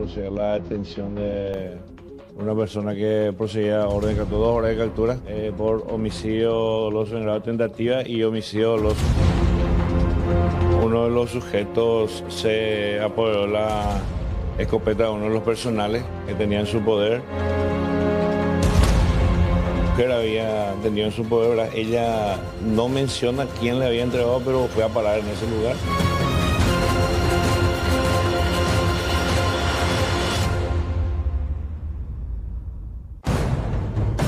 proceder a la detención de una persona que procedía a orden de captura, 2 horas de captura por homicidio doloso en grado de tentativa y homicidio doloso. Uno de los sujetos se apoderó la escopeta de uno de los personales que tenía en su poder. La mujer había tenido en su poder, ¿verdad? Ella no menciona quién le había entregado, pero fue a parar en ese lugar.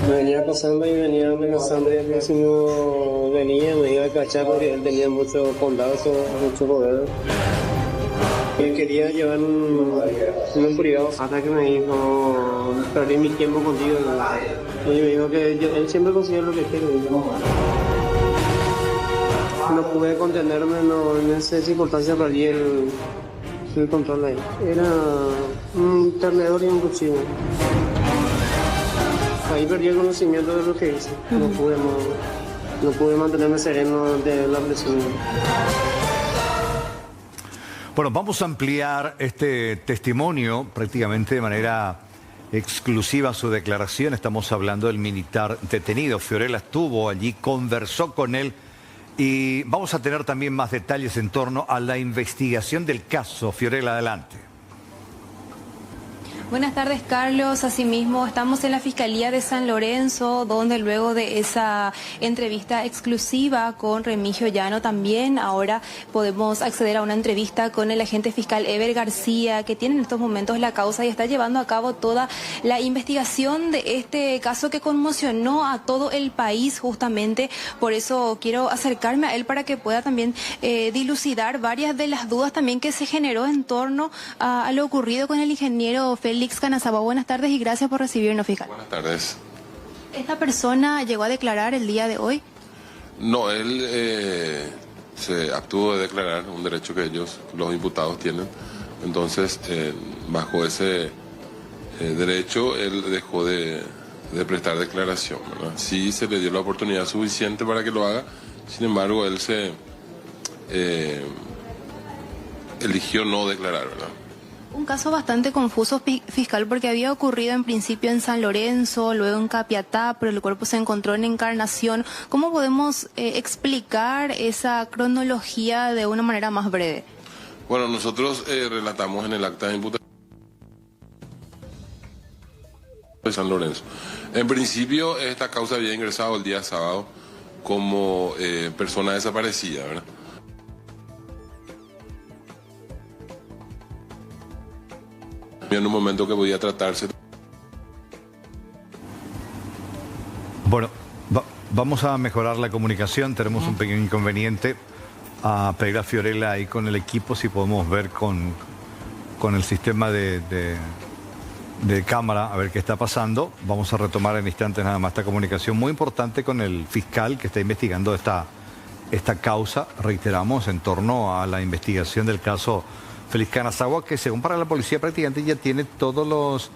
Me venía pasando y venía amenazando y al próximo venía, me iba a cachar porque él tenía mucho condazo, mucho poder. Él quería llevar un privado hasta que me dijo, perdí mi tiempo contigo. Y me dijo que él siempre consigue lo que quiere. No pude contenerme, en esa circunstancia perdí el control ahí. Era un tenedor y un cuchillo. Ahí perdí el conocimiento de lo que hice. No pude mantenerme sereno de la presión. Bueno, vamos a ampliar este testimonio prácticamente de manera exclusiva su declaración. Estamos hablando del militar detenido. Fiorella estuvo allí, conversó con él y vamos a tener también más detalles en torno a la investigación del caso. Fiorella, adelante. Buenas tardes, Carlos. Asimismo, estamos en la Fiscalía de San Lorenzo, donde luego de esa entrevista exclusiva con Remigio Llano, también ahora podemos acceder a una entrevista con el agente fiscal Ever García, que tiene en estos momentos la causa y está llevando a cabo toda la investigación de este caso que conmocionó a todo el país justamente. Por eso quiero acercarme a él para que pueda también dilucidar varias de las dudas también que se generó en torno a lo ocurrido con el ingeniero Félix Canazacua. Buenas tardes y gracias por recibirnos, fiscal. Buenas tardes. ¿Esta persona llegó a declarar el día de hoy? No, él se abstuvo de declarar, un derecho que ellos, los imputados, tienen. Entonces, bajo ese derecho, él dejó de prestar declaración, ¿verdad? Sí se le dio la oportunidad suficiente para que lo haga, sin embargo, él se eligió no declarar, ¿verdad? Un caso bastante confuso, fiscal, porque había ocurrido en principio en San Lorenzo, luego en Capiatá, pero el cuerpo se encontró en Encarnación. ¿Cómo podemos explicar esa cronología de una manera más breve? Bueno, nosotros relatamos en el acta de imputación de San Lorenzo. En principio, esta causa había ingresado el día sábado como persona desaparecida, ¿verdad? En un momento que podía tratarse. Bueno, vamos a mejorar la comunicación. Tenemos un pequeño inconveniente. A pedir a Fiorella ahí con el equipo si podemos ver con el sistema de cámara a ver qué está pasando. Vamos a retomar en instantes nada más esta comunicación muy importante con el fiscal que está investigando esta causa, reiteramos, en torno a la investigación del caso Félix Canazacua, que según para la policía prácticamente ya tiene todos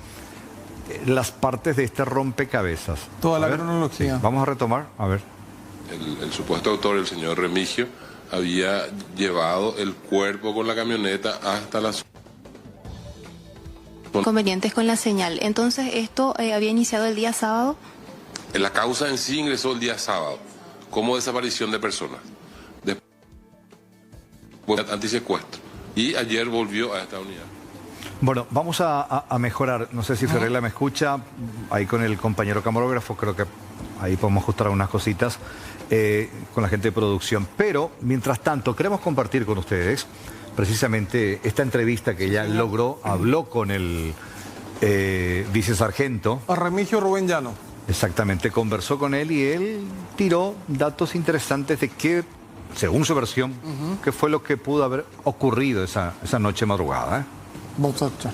las partes de este rompecabezas. Toda la cronología. Sí, vamos a retomar, a ver. El supuesto autor, el señor Remigio, había llevado el cuerpo con la camioneta hasta la zona. Inconvenientes con la señal. Entonces, ¿esto había iniciado el día sábado? La causa en sí ingresó el día sábado, como desaparición de personas. Después, antisecuestro. Y ayer volvió a esta unidad. Bueno, vamos a mejorar. No sé si Fiorella me escucha. Ahí con el compañero camarógrafo, creo que ahí podemos ajustar algunas cositas con la gente de producción. Pero, mientras tanto, queremos compartir con ustedes precisamente esta entrevista que ella logró, habló con el vicesargento. A Remigio Rubén Llano. Exactamente, conversó con él y él tiró datos interesantes de qué, según su versión, qué fue lo que pudo haber ocurrido esa noche madrugada. Vamos a escuchar.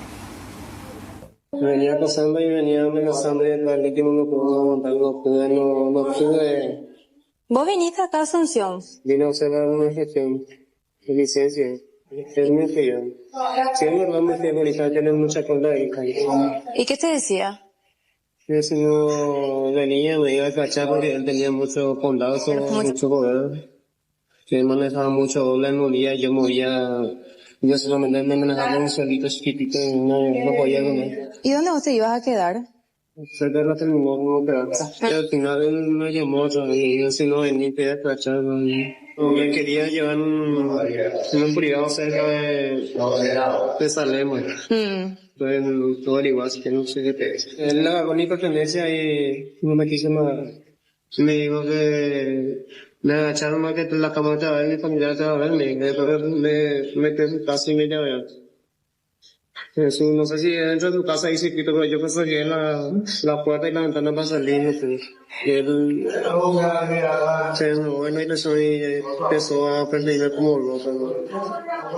Venía pasando y venía amenazando y el último no pudo aguantar, no pude. ¿Vos viniste acá a Asunción? Vine a hacer una gestión de licencia. Él me fío. Si es verdad, me fío porque tener mucha cola de calle. ¿Y qué te decía? El señor venía, me iba a cachar porque él tenía mucho condazo, mucho poder. Él manejaba mucho doble en un día, yo movía Yo solamente me manejaba un sueldito chiquitito y no podía comer. ¿Y dónde vos te ibas a quedar? Cerca de la terminal como peor. Y al final él me llamó otra vez y yo si no venía te iba a cachar. Me quería llevar en un privado cerca de Salem. Entonces todo el igual, así que no sé qué te dice. Él agarró mi pertenencia y no me quiso nada. Me dijo que me agacharon más que la cama te va a ver, mi familia te va a ver, me quedé en su casa y me llevé a ver. Jesús, no sé si dentro de tu casa hay circuito, pero yo pensé que la puerta y la ventana para salir, no sé. Y él se enojó en la dirección y empezó a perseguirme como loco, ¿no?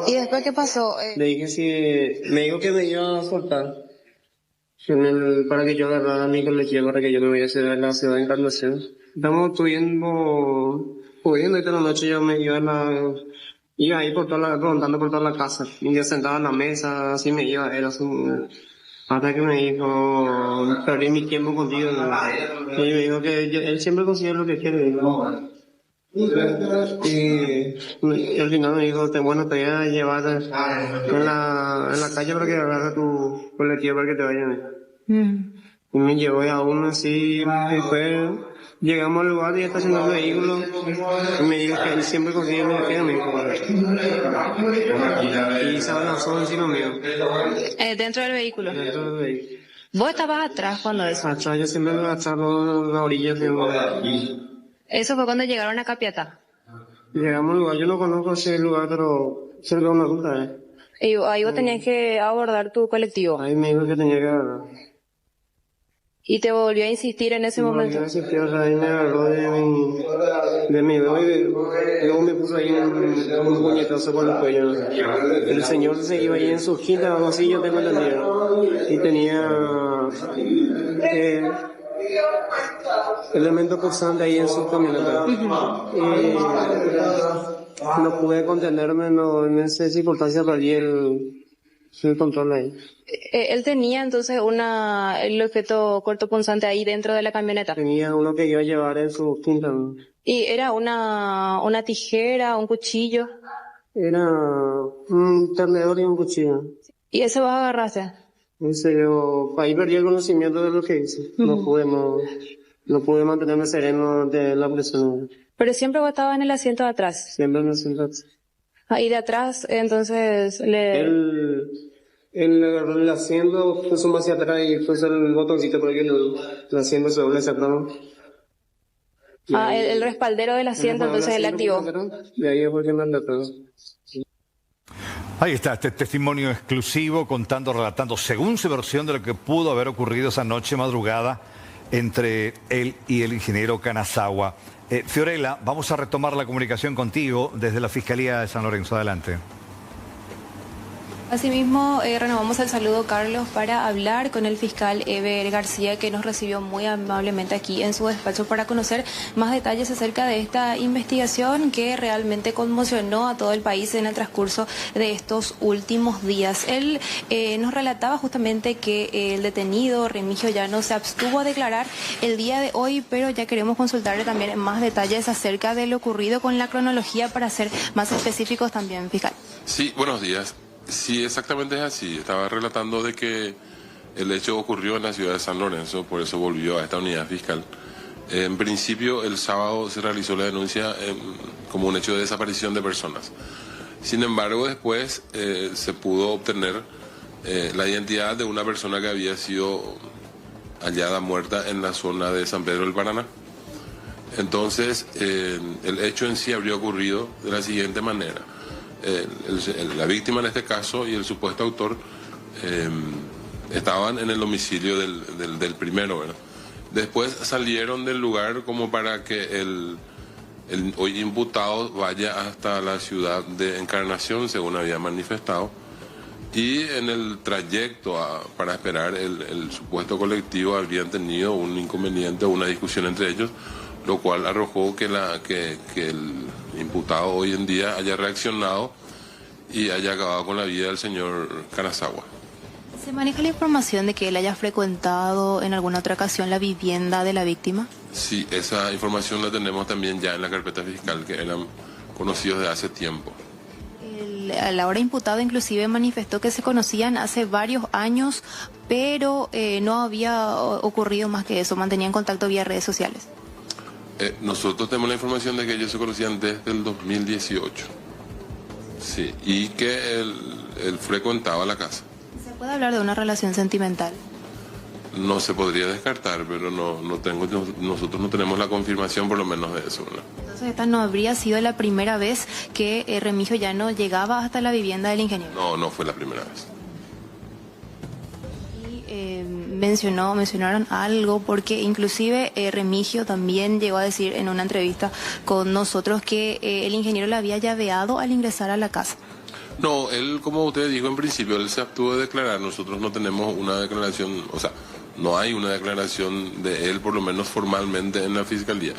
¿Y después qué pasó? Le dije me dijo que me iba a soltar. Para que yo agarrara mi colectivo, para que yo me vaya a la ciudad de Encarnación. Estamos pudiendo y toda la noche yo me iba ahí rondando por toda la casa. Y yo sentado en la mesa, así me iba, hasta que me dijo, perdí mi tiempo contigo. Y me dijo que él siempre consigue lo que quiere. Y al final me dijo, bueno, te voy a llevar en la calle para que agarre tu colectivo para que te vayan. Y me llevó y aún así, después llegamos al lugar y estacionó el vehículo y me dijo que él siempre consigue lo que quiere, me dijo. Y se abalanzó encima mío. ¿Dentro del vehículo? Dentro del vehículo. ¿Vos estabas atrás cuando eso? Atrás, yo siempre me agachaba en la orilla. Eso fue cuando llegaron a Capiatá. Llegamos al lugar, yo no conozco ese lugar, pero cerca de una ruta, Y ahí vos tenías que abordar tu colectivo. Ahí me dijo que tenía que agarrar. Y te volvió a insistir en ese momento. Ahí me agarró de mi dedo y luego me puso ahí un puñetazo por el cuello. El señor se iba ahí en su quinta, algo así, yo tengo entendido. Y tenía elemento pulsante ahí en su camioneta. No pude contenerme, en esa circunstancia perdí el control ahí. Él tenía entonces el objeto cortopunzante ahí dentro de la camioneta. Tenía uno que iba a llevar en su quinta. ¿Y era una tijera, un cuchillo? Era un tenedor y un cuchillo. ¿Y ese vos agarraste? Ahí perdí el conocimiento de lo que hice. No pude mantenerme sereno de la presión. Pero siempre vos estabas en el asiento de atrás. Siempre en el asiento de atrás. Ahí de atrás, entonces Él agarró el asiento, puso más hacia atrás y puso el botoncito para que el asiento se doble hacia atrás. El respaldero del asiento, entonces él activó. Y ahí fue que me alertó. Ahí está, este testimonio exclusivo relatando según su versión de lo que pudo haber ocurrido esa noche madrugada entre él y el ingeniero Kanazawa. Fiorella, vamos a retomar la comunicación contigo desde la Fiscalía de San Lorenzo. Adelante. Asimismo, renovamos el saludo, Carlos, para hablar con el fiscal Eber García, que nos recibió muy amablemente aquí en su despacho para conocer más detalles acerca de esta investigación que realmente conmocionó a todo el país en el transcurso de estos últimos días. Él nos relataba justamente que el detenido Remigio Llano se abstuvo a declarar el día de hoy, pero ya queremos consultarle también más detalles acerca de lo ocurrido con la cronología para ser más específicos también, fiscal. Sí, buenos días. Sí, exactamente es así. Estaba relatando de que el hecho ocurrió en la ciudad de San Lorenzo, por eso volvió a esta unidad fiscal. En principio, el sábado se realizó la denuncia como un hecho de desaparición de personas. Sin embargo, después se pudo obtener la identidad de una persona que había sido hallada muerta en la zona de San Pedro del Paraná. Entonces, el hecho en sí habría ocurrido de la siguiente manera. La víctima en este caso y el supuesto autor estaban en el domicilio del primero, ¿verdad? Después salieron del lugar como para que el hoy imputado vaya hasta la ciudad de Encarnación, según había manifestado, y en el trayecto para esperar el supuesto colectivo habrían tenido un inconveniente o una discusión entre ellos, lo cual arrojó que el imputado hoy en día haya reaccionado y haya acabado con la vida del señor Kanazawa. ¿Se maneja la información de que él haya frecuentado en alguna otra ocasión la vivienda de la víctima? Sí, esa información la tenemos también ya en la carpeta fiscal, que eran conocidos de hace tiempo. El ahora imputado inclusive manifestó que se conocían hace varios años, pero no había ocurrido más que eso, mantenían contacto vía redes sociales. Nosotros tenemos la información de que ellos se conocían desde el 2018. Sí, y que él frecuentaba la casa. ¿Se puede hablar de una relación sentimental? No se podría descartar, pero nosotros no tenemos la confirmación por lo menos de eso, ¿no? Entonces esta no habría sido la primera vez que Remigio Llano llegaba hasta la vivienda del ingeniero. No, no fue la primera vez. Y mencionaron algo, porque inclusive Remigio también llegó a decir en una entrevista con nosotros que el ingeniero le había llaveado al ingresar a la casa. No, él, como usted dijo en principio, él se abstuvo de declarar. Nosotros no tenemos una declaración, o sea, no hay una declaración de él, por lo menos formalmente, en la fiscalía.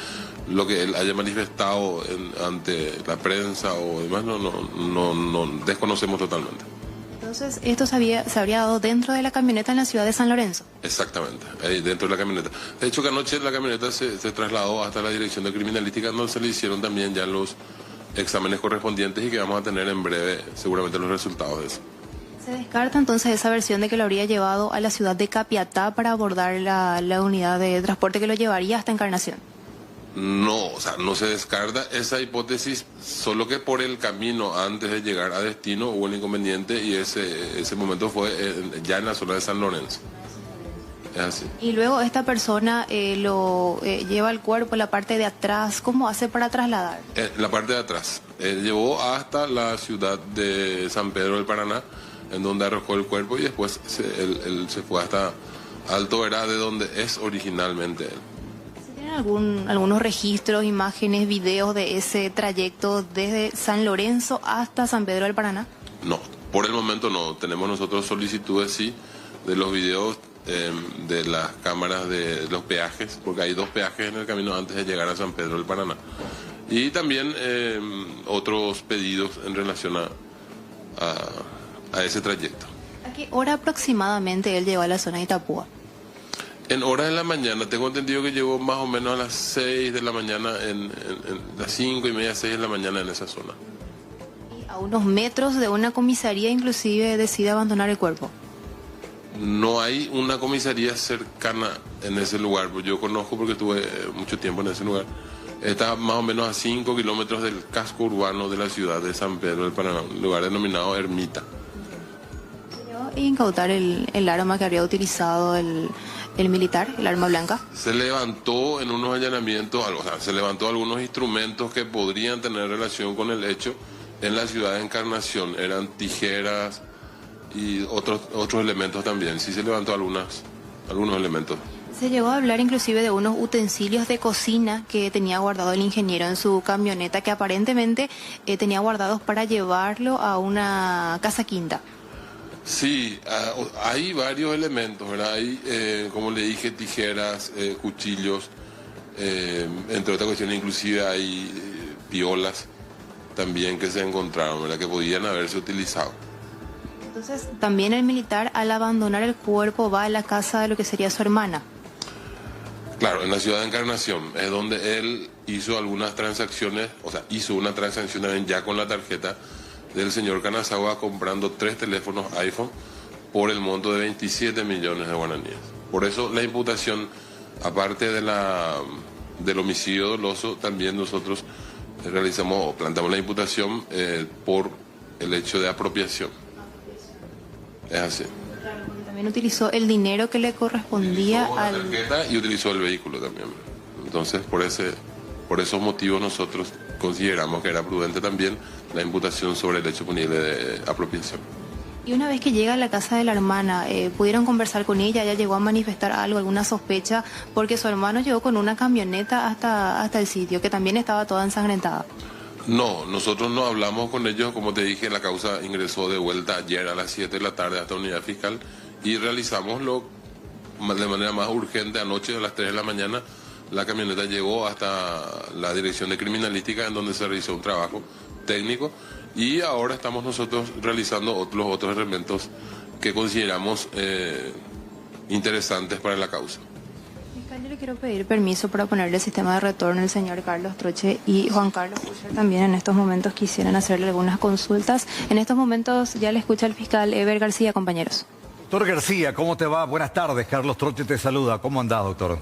Lo que él haya manifestado ante la prensa o demás, no desconocemos totalmente. Entonces, esto se habría dado dentro de la camioneta en la ciudad de San Lorenzo. Exactamente, ahí dentro de la camioneta. De hecho, que anoche la camioneta se trasladó hasta la Dirección de Criminalística, donde se le hicieron también ya los exámenes correspondientes y que vamos a tener en breve seguramente los resultados de eso. ¿Se descarta entonces esa versión de que lo habría llevado a la ciudad de Capiatá para abordar la unidad de transporte que lo llevaría hasta Encarnación? No, o sea, no se descarta esa hipótesis, solo que por el camino antes de llegar a destino hubo un inconveniente y ese momento fue ya en la zona de San Lorenzo. Es así. Y luego esta persona lo lleva el cuerpo en la parte de atrás. ¿Cómo hace para trasladar? La parte de atrás. Llevó hasta la ciudad de San Pedro del Paraná, en donde arrojó el cuerpo, y después él se fue hasta Alto Verá, de donde es originalmente él. ¿Tienen algunos registros, imágenes, videos de ese trayecto desde San Lorenzo hasta San Pedro del Paraná? No, por el momento no. Tenemos nosotros solicitudes, sí, de los videos de las cámaras de los peajes, porque hay 2 peajes en el camino antes de llegar a San Pedro del Paraná. Y también otros pedidos en relación a ese trayecto. ¿A qué hora aproximadamente él llegó a la zona de Itapúa? En horas de la mañana, tengo entendido que llegó más o menos a las 6 de la mañana, en las 5:30, 6 de la mañana en esa zona. Y a unos metros de una comisaría inclusive decide abandonar el cuerpo. No hay una comisaría cercana en ese lugar, pues yo conozco porque estuve mucho tiempo en ese lugar. Está más o menos a 5 kilómetros del casco urbano de la ciudad de San Pedro del Paraná, un lugar denominado Ermita. ¿Y incautar el arma que habría utilizado el militar, el arma blanca? Se levantó en unos allanamientos, o sea, se levantó algunos instrumentos que podrían tener relación con el hecho en la ciudad de Encarnación. Eran tijeras y otros elementos también. Sí se levantó algunos elementos. Se llegó a hablar inclusive de unos utensilios de cocina que tenía guardado el ingeniero en su camioneta, que aparentemente tenía guardados para llevarlo a una casa quinta. Sí, hay varios elementos, ¿verdad? Hay, como le dije, tijeras, cuchillos, entre otras cuestiones, inclusive hay piolas también que se encontraron, ¿verdad? Que podían haberse utilizado. Entonces, también el militar, al abandonar el cuerpo, va a la casa de lo que sería su hermana. Claro, en la ciudad de Encarnación, es donde él hizo algunas transacciones, o sea, hizo una transacción ya con la tarjeta del señor Kanazawa, comprando 3 teléfonos iPhone por el monto de 27 millones de guaraníes. Por eso la imputación, aparte del homicidio doloso, también nosotros plantamos la imputación por el hecho de apropiación. Es así. También utilizó el dinero que le correspondía a la tarjeta y utilizó el vehículo también. Entonces, por esos motivos nosotros consideramos que era prudente también la imputación sobre el hecho punible de apropiación. Y una vez que llega a la casa de la hermana, ¿pudieron conversar con ella? ¿Ella llegó a manifestar algo, alguna sospecha? Porque su hermano llegó con una camioneta hasta el sitio, que también estaba toda ensangrentada. No, nosotros no hablamos con ellos. Como te dije, la causa ingresó de vuelta ayer a las 7 de la tarde hasta la unidad fiscal y realizamos de manera más urgente anoche a las 3 de la mañana. La camioneta llegó hasta la Dirección de Criminalística, en donde se realizó un trabajo técnico, y ahora estamos nosotros realizando los otros elementos que consideramos interesantes para la causa. Yo le quiero pedir permiso para ponerle el sistema de retorno al señor Carlos Troche y Juan Carlos Uller también en estos momentos quisieran hacerle algunas consultas. En estos momentos ya le escucha el fiscal Eber García, compañeros. Doctor García, ¿cómo te va? Buenas tardes, Carlos Troche te saluda. ¿Cómo andás, doctor?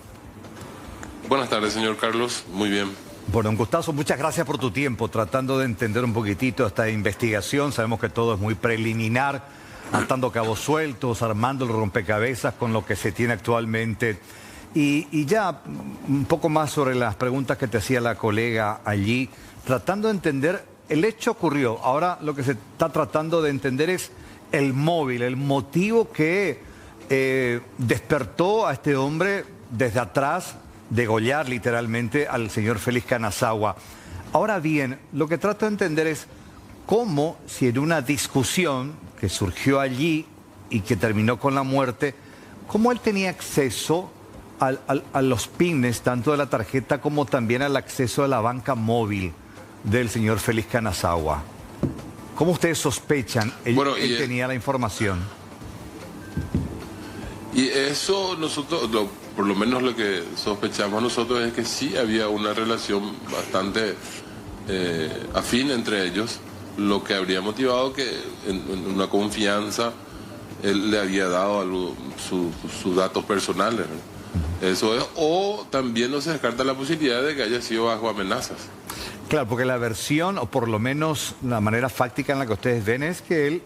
Buenas tardes, señor Carlos. Muy bien. Bueno, un gustazo. Muchas gracias por tu tiempo, tratando de entender un poquitito esta investigación. Sabemos que todo es muy preliminar, atando cabos sueltos, armando el rompecabezas con lo que se tiene actualmente. Y ya un poco más sobre las preguntas que te hacía la colega allí, tratando de entender, el hecho ocurrió. Ahora lo que se está tratando de entender es el móvil, el motivo que despertó a este hombre desde atrás, degollar literalmente al señor Félix Kanazawa. Ahora bien, lo que trato de entender es cómo, si en una discusión que surgió allí y que terminó con la muerte, cómo él tenía acceso a los pines, tanto de la tarjeta como también al acceso a la banca móvil del señor Félix Kanazawa. ¿Cómo ustedes sospechan? Él tenía la información. Y eso nosotros, por lo menos lo que sospechamos nosotros es que sí había una relación bastante afín entre ellos, lo que habría motivado que en una confianza él le había dado sus datos personales, ¿no? Eso es, o también no se descarta la posibilidad de que haya sido bajo amenazas. Claro, porque la versión, o por lo menos la manera fáctica en la que ustedes ven, es que él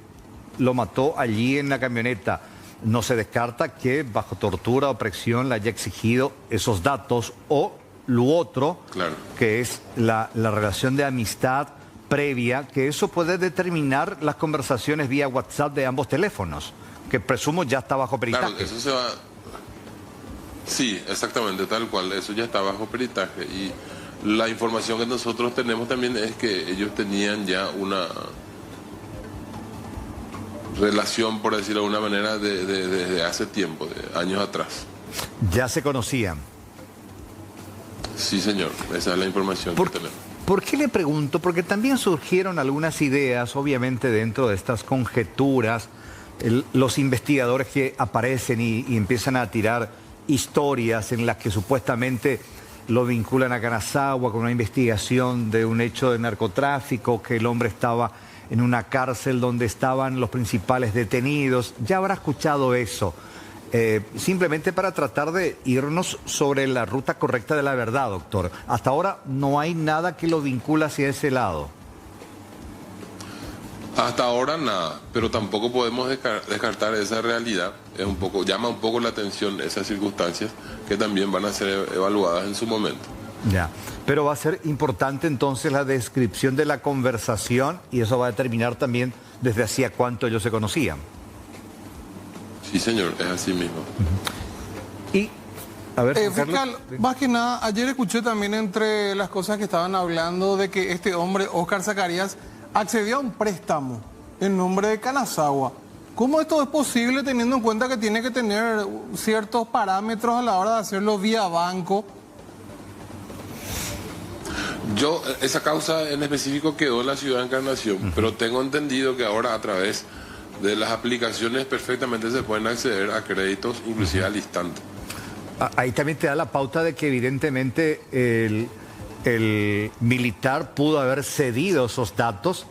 lo mató allí en la camioneta. No se descarta que bajo tortura o presión le haya exigido esos datos, o lo otro, claro, que es la relación de amistad previa, que eso puede determinar las conversaciones vía WhatsApp de ambos teléfonos, que presumo ya está bajo peritaje. Claro, eso se va... Sí, exactamente, tal cual, eso ya está bajo peritaje. Y la información que nosotros tenemos también es que ellos tenían ya una relación, por decirlo de alguna manera, desde hace tiempo, de años atrás. ¿Ya se conocían? Sí, señor, esa es la información que tenemos. ¿Por qué le pregunto? Porque también surgieron algunas ideas, obviamente dentro de estas conjeturas, los investigadores que aparecen y empiezan a tirar historias en las que supuestamente lo vinculan a Kanazawa con una investigación de un hecho de narcotráfico, que el hombre estaba en una cárcel donde estaban los principales detenidos. Ya habrá escuchado eso. Simplemente para tratar de irnos sobre la ruta correcta de la verdad, doctor. Hasta ahora no hay nada que lo vincula hacia ese lado. Hasta ahora nada, pero tampoco podemos descartar esa realidad. Llama un poco la atención esas circunstancias que también van a ser evaluadas en su momento. Ya, pero va a ser importante entonces la descripción de la conversación, y eso va a determinar también desde hacía cuánto ellos se conocían. Sí, señor, es así mismo. Y, a ver, fiscal, más que nada, ayer escuché también entre las cosas que estaban hablando de que este hombre, Óscar Zacarías, accedió a un préstamo en nombre de Kanazawa. ¿Cómo esto es posible teniendo en cuenta que tiene que tener ciertos parámetros a la hora de hacerlo vía banco? Esa causa en específico quedó en la ciudad de Encarnación, pero tengo entendido que ahora a través de las aplicaciones perfectamente se pueden acceder a créditos, inclusive al instante. Ahí también te da la pauta de que evidentemente el militar pudo haber cedido esos datos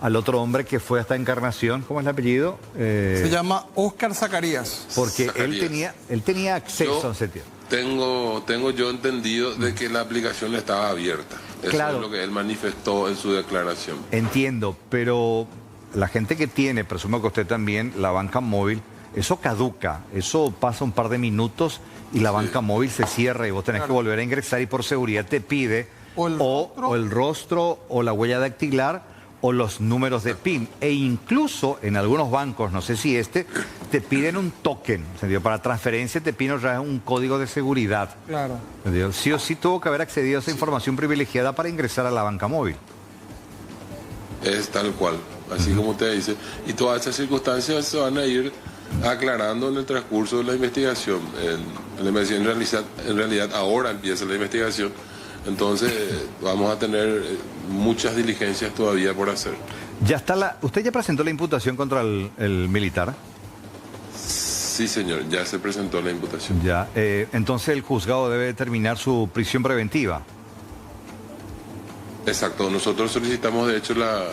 al otro hombre que fue hasta Encarnación. ¿Cómo es el apellido? Se llama Óscar Zacarías. Porque Zacarías. Él tenía acceso a ese tiempo. Tengo yo entendido de que la aplicación estaba abierta. Eso claro, es lo que él manifestó en su declaración. Entiendo, pero la gente que tiene, presumo que usted también, la banca móvil, eso caduca, eso pasa un par de minutos y la banca móvil se cierra y vos tenés que volver a ingresar, y por seguridad te pide o el rostro o la huella dactilar o los números de PIN, e incluso en algunos bancos, no sé si te piden un token, para transferencia te piden un código de seguridad. Claro. Sí o sí tuvo que haber accedido a esa información privilegiada para ingresar a la banca móvil. Es tal cual, así como usted dice, y todas esas circunstancias se van a ir aclarando en el transcurso de la investigación. En realidad ahora empieza la investigación. Entonces vamos a tener muchas diligencias todavía por hacer. ¿Usted ya presentó la imputación contra el militar? Sí, señor, ya se presentó la imputación. Ya, entonces el juzgado debe determinar su prisión preventiva. Exacto, nosotros solicitamos de hecho la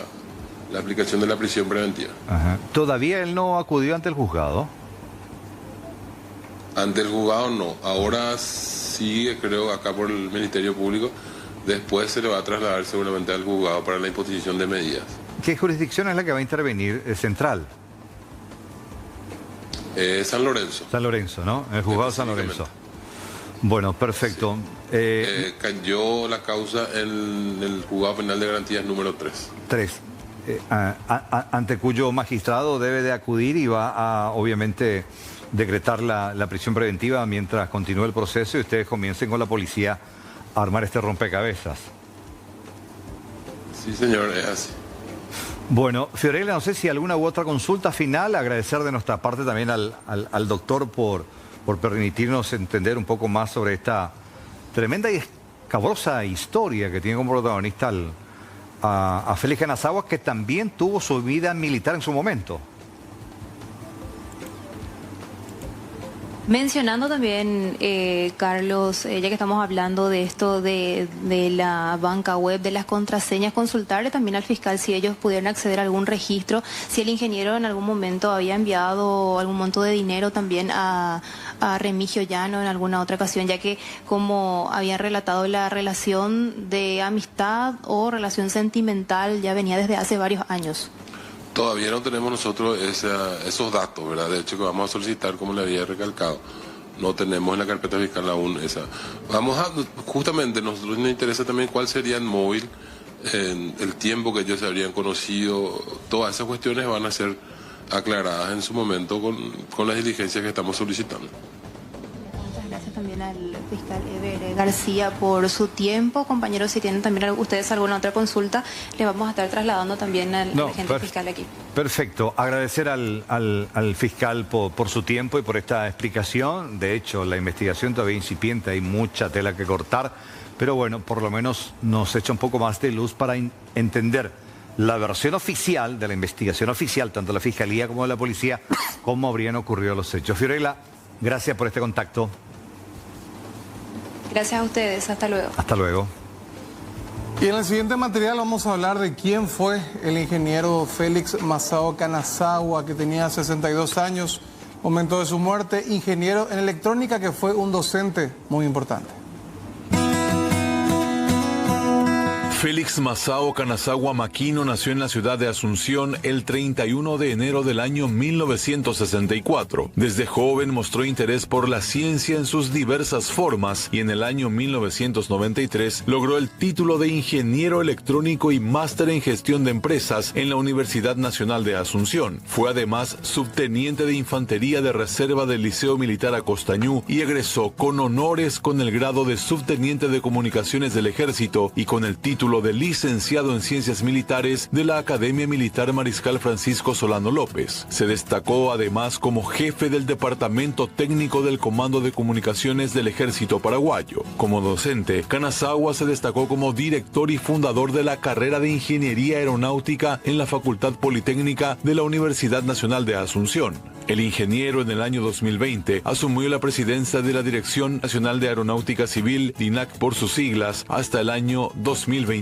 aplicación de la prisión preventiva. Ajá. ¿Todavía él no acudió ante el juzgado? Ante el juzgado no, ahora sigue creo acá por el Ministerio Público, después se le va a trasladar seguramente al juzgado para la imposición de medidas. ¿Qué jurisdicción es la que va a intervenir? ¿Central? San Lorenzo. San Lorenzo, ¿no? En el juzgado de San Lorenzo. Bueno, perfecto. Sí. Cayó la causa en el juzgado penal de garantías número 3. 3. Ante cuyo magistrado debe de acudir y va a, obviamente, decretar la prisión preventiva mientras continúe el proceso y ustedes comiencen con la policía a armar este rompecabezas. Sí, señor, es así. Bueno, Fiorella, no sé si alguna u otra consulta final. Agradecer de nuestra parte también al doctor por permitirnos entender un poco más sobre esta tremenda y escabrosa historia que tiene como protagonista a Félix Canasaguas, que también tuvo su vida militar en su momento. Mencionando también, Carlos, ya que estamos hablando de esto de la banca web, de las contraseñas, consultarle también al fiscal si ellos pudieron acceder a algún registro, si el ingeniero en algún momento había enviado algún monto de dinero también a Remigio Llano en alguna otra ocasión, ya que como habían relatado, la relación de amistad o relación sentimental ya venía desde hace varios años. Todavía no tenemos nosotros esos datos, ¿verdad? De hecho, que vamos a solicitar, como le había recalcado, no tenemos en la carpeta fiscal aún esa. Justamente, nosotros nos interesa también cuál sería el móvil, el tiempo que ellos se habrían conocido. Todas esas cuestiones van a ser aclaradas en su momento con las diligencias que estamos solicitando. Muchas gracias también al fiscal Eber García por su tiempo. Compañeros, si tienen también ustedes alguna otra consulta, le vamos a estar trasladando también al agente fiscal aquí. Perfecto. Agradecer al fiscal por su tiempo y por esta explicación. De hecho, la investigación todavía incipiente, hay mucha tela que cortar, pero bueno, por lo menos nos echa un poco más de luz para entender la versión oficial de la investigación oficial, tanto de la Fiscalía como de la Policía, cómo habrían ocurrido los hechos. Fiorella, gracias por este contacto. Gracias a ustedes, hasta luego. Hasta luego. Y en el siguiente material vamos a hablar de quién fue el ingeniero Félix Masao Canasagua, que tenía 62 años, momento de su muerte, ingeniero en electrónica, que fue un docente muy importante. Félix Masao Canasagua Maquino nació en la ciudad de Asunción el 31 de enero del año 1964. Desde joven mostró interés por la ciencia en sus diversas formas y en el año 1993 logró el título de ingeniero electrónico y máster en gestión de empresas en la Universidad Nacional de Asunción. Fue además subteniente de infantería de reserva del Liceo Militar Acostañú y egresó con honores con el grado de subteniente de comunicaciones del Ejército y con el título de licenciado en Ciencias Militares de la Academia Militar Mariscal Francisco Solano López. Se destacó además como jefe del Departamento Técnico del Comando de Comunicaciones del Ejército Paraguayo. Como docente, Canasagua se destacó como director y fundador de la carrera de Ingeniería Aeronáutica en la Facultad Politécnica de la Universidad Nacional de Asunción. El ingeniero en el año 2020 asumió la presidencia de la Dirección Nacional de Aeronáutica Civil, DINAC por sus siglas, hasta el año 2023.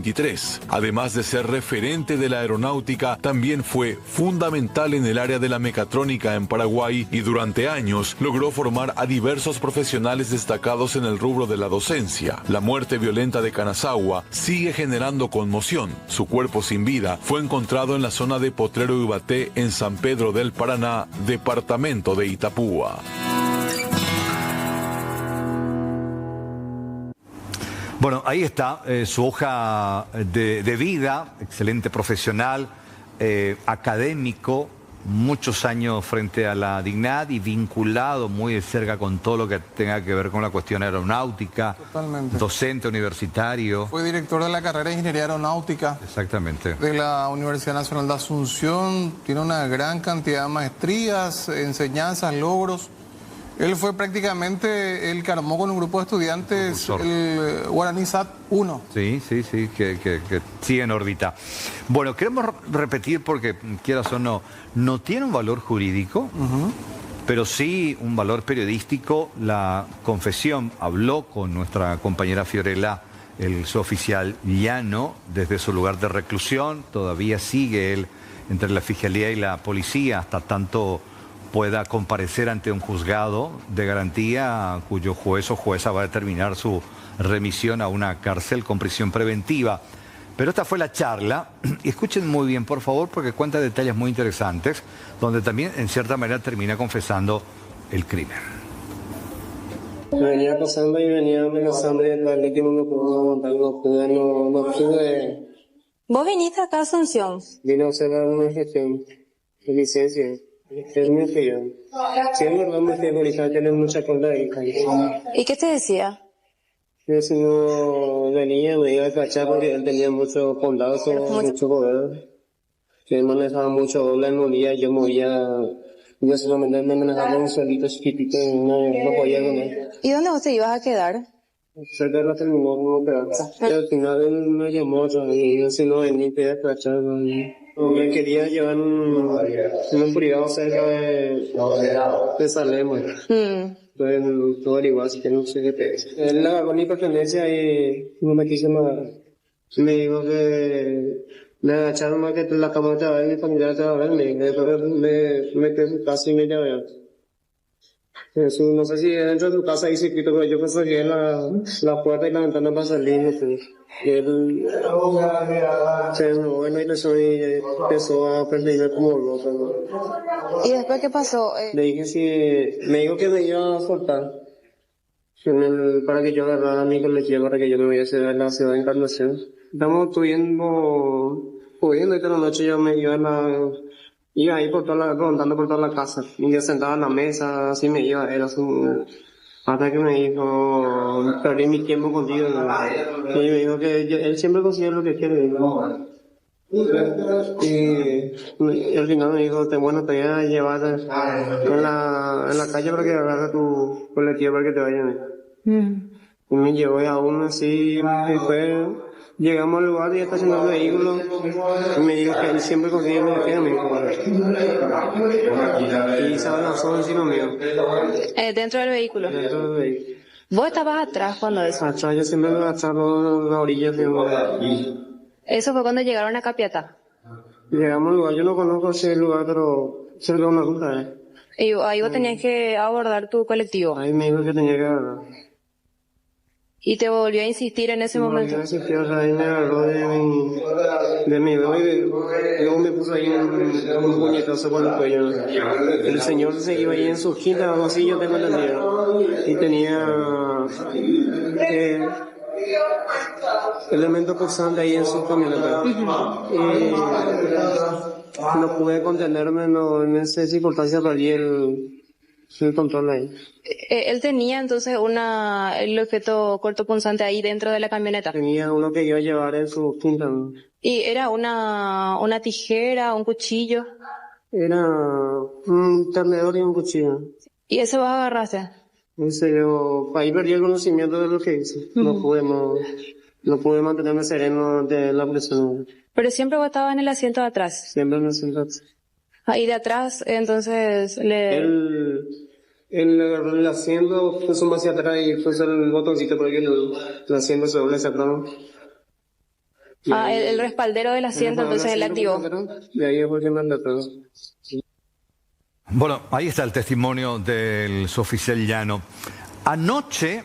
Además de ser referente de la aeronáutica, también fue fundamental en el área de la mecatrónica en Paraguay y durante años logró formar a diversos profesionales destacados en el rubro de la docencia. La muerte violenta de Canasagua sigue generando conmoción. Su cuerpo sin vida fue encontrado en la zona de Potrero Ubaté, en San Pedro del Paraná, departamento de Itapúa. Bueno, ahí está su hoja de vida, excelente profesional, académico, muchos años frente a la DIGNAT y vinculado muy de cerca con todo lo que tenga que ver con la cuestión aeronáutica. Totalmente. Docente universitario. Fue director de la carrera de Ingeniería Aeronáutica. Exactamente. De la Universidad Nacional de Asunción. Tiene una gran cantidad de maestrías, enseñanzas, logros. Él fue prácticamente el que armó con un grupo de estudiantes el Guaraní SAT 1. Sí, que sigue en órbita. Bueno, queremos repetir porque, quieras o no, no tiene un valor jurídico. pero sí un valor periodístico. La confesión habló con nuestra compañera Fiorella, el suboficial Llano, desde su lugar de reclusión. Todavía sigue él entre la Fiscalía y la Policía hasta tanto pueda comparecer ante un juzgado de garantía cuyo juez o jueza va a determinar su remisión a una cárcel con prisión preventiva. Pero esta fue la charla, y escuchen muy bien, por favor, porque cuenta detalles muy interesantes, donde también, en cierta manera, termina confesando el crimen. Me venía pasando y venía amenazando y el último no pudo aguantar, no pude. ¿Vos viniste acá a Asunción? Vine a hacer una gestión de licencia. Es muy frío. Siempre vamos a teorizar, tener mucha cuenta de hija. ¿Y qué te decía? Si no venía, me iba a cachar porque él tenía mucho condazo, mucho poder. Que él manejaba mucho la movía, yo movía. Yo solamente me manejaba un suelito chiquitito y no podía con él. ¿Y dónde vos te ibas a quedar? Cerca de la terminó como pedazo. Y al final él me llamó otra vez y yo si no venía te iba a cachar. Me quería llevar en un privado cerca de Salem. Entonces, todo igual, si tiene un CGP. Él agarró mi pertenencia y no me quiso nada. Me dijo que me agacharon más que la cámara de mi familia estaba a verme. Me quedé en su casa y me llamé. No sé si dentro de tu casa hay circuito, pero yo pensé que la puerta y la ventana para salir. Y él se enojó en la ilusión y empezó a perseguirme como loco. ¿Y después qué pasó? Le dije me dijo que me iba a soltar para que yo agarrara mi colectivo para que yo me vayase a la ciudad de Encarnación. Estamos pudiendo esta noche yo me iba ahí rondando por toda la casa. Y yo sentado en la mesa, así me iba, hasta que me dijo, perdí mi tiempo contigo. Y me dijo que él siempre consigue lo que quiere. Y al final me dijo, bueno, te voy a llevar en la calle para que agarre tu colectivo para que te vayan. Y me llevó y aún así, llegamos al lugar y estacionó el vehículo y me dijo que él siempre consigue lo que quiere. Y se avanzó encima mío. ¿Dentro del vehículo? Dentro del vehículo. ¿Vos estabas atrás cuando eso? Atrás, yo siempre me agachaba a la orilla. ¿Eso fue cuando llegaron a Capiatá? Llegamos al lugar, yo no conozco ese lugar, pero sé que me gusta. ¿Y ahí vos tenías que abordar tu colectivo? Ahí me dijo que tenía que agarrar. ¿Y te volvió a insistir en ese momento? Me insistió, o sea, ahí me agarró de mi dedo y luego me puso ahí un puñetazo por el cuello. El señor se iba ahí en su quinta, algo así, yo tengo entendido. Y tenía elemento pulsante ahí en su camioneta. Y no pude contenerme, en esa circunstancia perdí el control ahí. ¿Él tenía entonces el objeto cortopunzante ahí dentro de la camioneta? Tenía uno que iba a llevar en su quinta. ¿Y era una tijera, un cuchillo? Era un tenedor y un cuchillo. ¿Y eso vos agarraste? Ahí perdí el conocimiento de lo que hice. No pude mantenerme sereno de la presión. Pero siempre vos estabas en el asiento de atrás. Siempre en el asiento de atrás. Ahí de atrás, entonces el asiento puso más hacia atrás y puso el botoncito para que el asiento se doble hacia atrás. El respaldero del asiento, entonces él activó. Y ahí es porque me anda atrás. Bueno, ahí está el testimonio del suboficial Llano. Anoche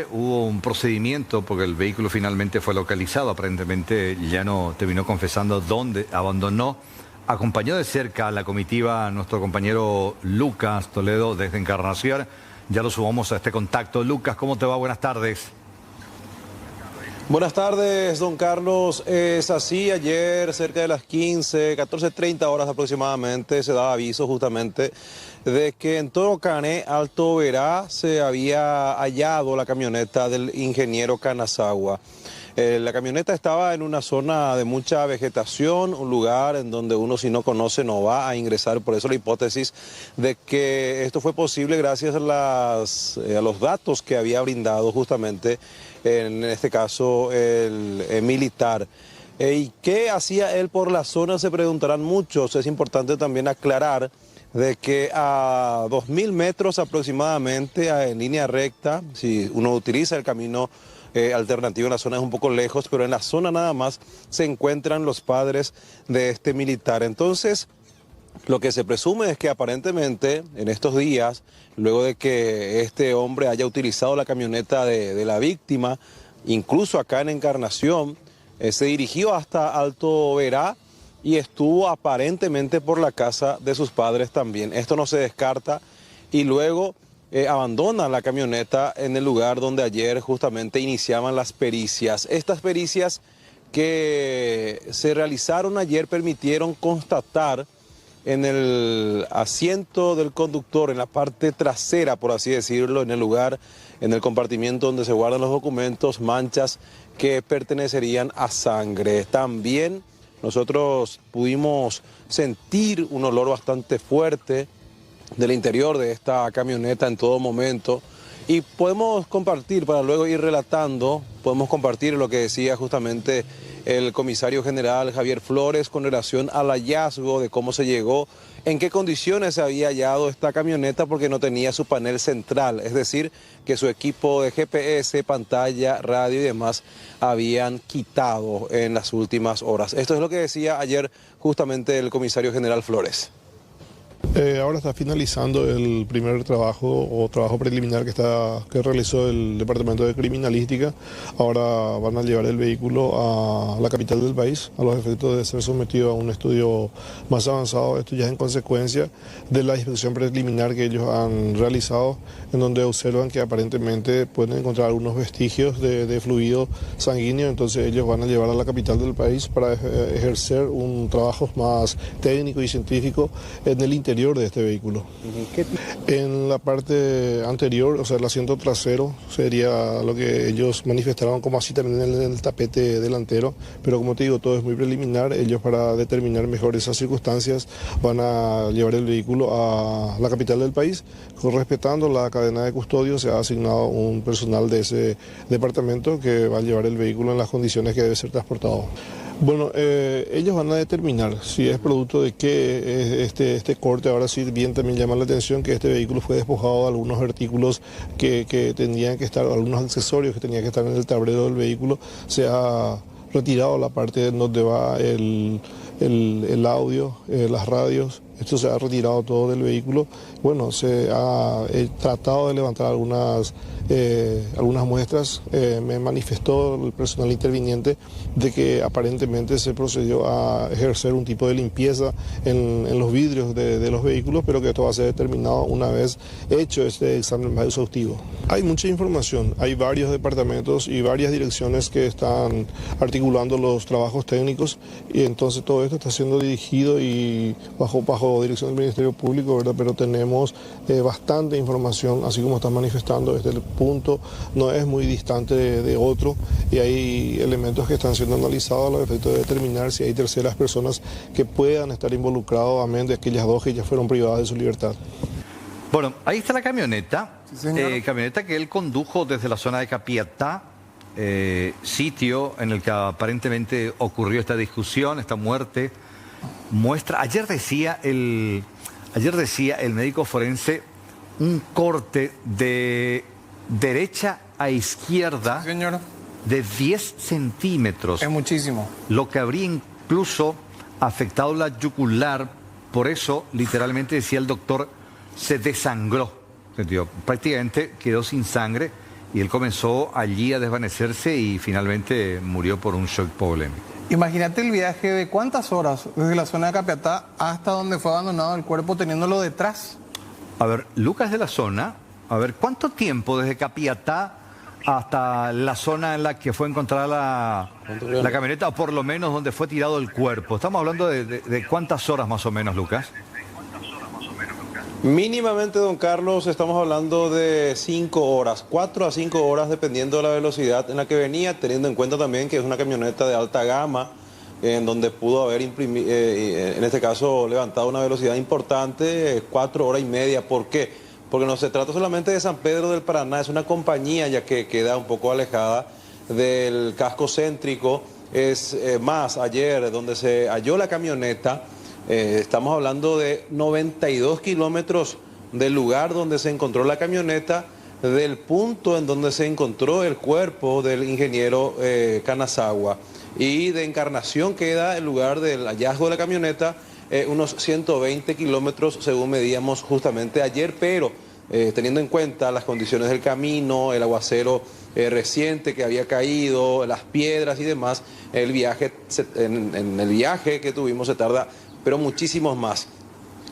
hubo un procedimiento porque el vehículo finalmente fue localizado. Aparentemente Llano terminó confesando dónde abandonó. Acompañó de cerca a la comitiva a nuestro compañero Lucas Toledo desde Encarnación. Ya lo sumamos a este contacto. Lucas, ¿cómo te va? Buenas tardes. Buenas tardes, don Carlos. Es así, ayer cerca de las 14:30 horas aproximadamente se daba aviso justamente de que en Torocané, Alto Verá, se había hallado la camioneta del ingeniero Canazagua. La camioneta estaba en una zona de mucha vegetación, un lugar en donde uno si no conoce no va a ingresar, por eso la hipótesis de que esto fue posible gracias a los datos que había brindado justamente, en este caso, el militar. ¿Y qué hacía él por la zona? Se preguntarán muchos. Es importante también aclarar de que a 2.000 metros aproximadamente en línea recta, si uno utiliza el camino alternativo en la zona es un poco lejos, pero en la zona nada más se encuentran los padres de este militar. Entonces, lo que se presume es que aparentemente en estos días, luego de que este hombre haya utilizado la camioneta de la víctima, incluso acá en Encarnación, se dirigió hasta Alto Verá y estuvo aparentemente por la casa de sus padres también. Esto no se descarta y luego abandona la camioneta en el lugar donde ayer justamente iniciaban las pericias. Estas pericias que se realizaron ayer permitieron constatar en el asiento del conductor, en la parte trasera, por así decirlo, en el lugar, en el compartimiento donde se guardan los documentos, manchas que pertenecerían a sangre. También nosotros pudimos sentir un olor bastante fuerte del interior de esta camioneta en todo momento y podemos compartir, para luego ir relatando, podemos compartir lo que decía justamente el comisario general Javier Flores con relación al hallazgo de cómo se llegó, en qué condiciones se había hallado esta camioneta porque no tenía su panel central, es decir, que su equipo de GPS, pantalla, radio y demás habían quitado en las últimas horas. Esto es lo que decía ayer justamente el comisario general Flores. Ahora está finalizando el primer trabajo preliminar que realizó el Departamento de Criminalística. Ahora van a llevar el vehículo a la capital del país a los efectos de ser sometido a un estudio más avanzado. Esto ya es en consecuencia de la inspección preliminar que ellos han realizado, en donde observan que aparentemente pueden encontrar algunos vestigios de fluido sanguíneo. Entonces ellos van a llevar a la capital del país para ejercer un trabajo más técnico y científico en el interior de este vehículo. En la parte anterior, o sea, el asiento trasero, sería lo que ellos manifestaron como así también en el tapete delantero, pero como te digo, todo es muy preliminar. Ellos, para determinar mejor esas circunstancias, van a llevar el vehículo a la capital del país. Respetando la cadena de custodio, se ha asignado un personal de ese departamento que va a llevar el vehículo en las condiciones que debe ser transportado. Bueno, ellos van a determinar si es producto de que este corte. Ahora sí bien también llama la atención que este vehículo fue despojado de algunos artículos que tenían que estar, algunos accesorios que tenían que estar en el tablero del vehículo. Se ha retirado la parte en donde va el audio, las radios. Esto se ha retirado todo del vehículo. Bueno, se ha tratado de levantar algunas muestras. Me manifestó el personal interviniente de que aparentemente se procedió a ejercer un tipo de limpieza en los vidrios de los vehículos, pero que esto va a ser determinado una vez hecho este examen más exhaustivo. Hay mucha información, hay varios departamentos y varias direcciones que están articulando los trabajos técnicos, y entonces todo esto está siendo dirigido y bajo dirección del Ministerio Público, ¿verdad? Pero tenemos bastante información, así como están manifestando. Este punto no es muy distante de otro, y hay elementos que están siendo analizados a los efectos de determinar si hay terceras personas que puedan estar involucrados, amén de aquellas dos que ya fueron privadas de su libertad. Bueno, ahí está la camioneta, Sí, camioneta que él condujo desde la zona de Capiatá, sitio en el que aparentemente ocurrió esta discusión, esta muerte. Muestra, ayer decía el médico forense, un corte de derecha a izquierda, Sí, señor. de 10 centímetros. Es muchísimo. Lo que habría incluso afectado la yugular. Por eso, literalmente decía el doctor, se desangró. ¿Entendió? Prácticamente quedó sin sangre y él comenzó allí a desvanecerse y finalmente murió por un shock polémico. Imagínate el viaje de cuántas horas desde la zona de Capiatá hasta donde fue abandonado el cuerpo, teniéndolo detrás. A ver, Lucas de la zona, a ver, ¿cuánto tiempo desde Capiatá hasta la zona en la que fue encontrada la camioneta, o por lo menos donde fue tirado el cuerpo? Estamos hablando de cuántas horas más o menos, Lucas. Mínimamente, don Carlos, estamos hablando de 5 horas, 4 a 5 horas, dependiendo de la velocidad en la que venía, teniendo en cuenta también que es una camioneta de alta gama, en donde pudo haber en este caso levantado una velocidad importante, 4 horas y media. ¿Por qué? Porque no se trata solamente de San Pedro del Paraná, es una compañía ya que queda un poco alejada del casco céntrico. Es más, ayer donde se halló la camioneta, Estamos hablando de 92 kilómetros del lugar donde se encontró la camioneta, del punto en donde se encontró el cuerpo del ingeniero Kanazawa. Y de Encarnación queda el lugar del hallazgo de la camioneta, unos 120 kilómetros según medíamos justamente ayer, pero teniendo en cuenta las condiciones del camino, el aguacero reciente que había caído, las piedras y demás, el viaje, en el viaje que tuvimos se tarda, pero muchísimos más.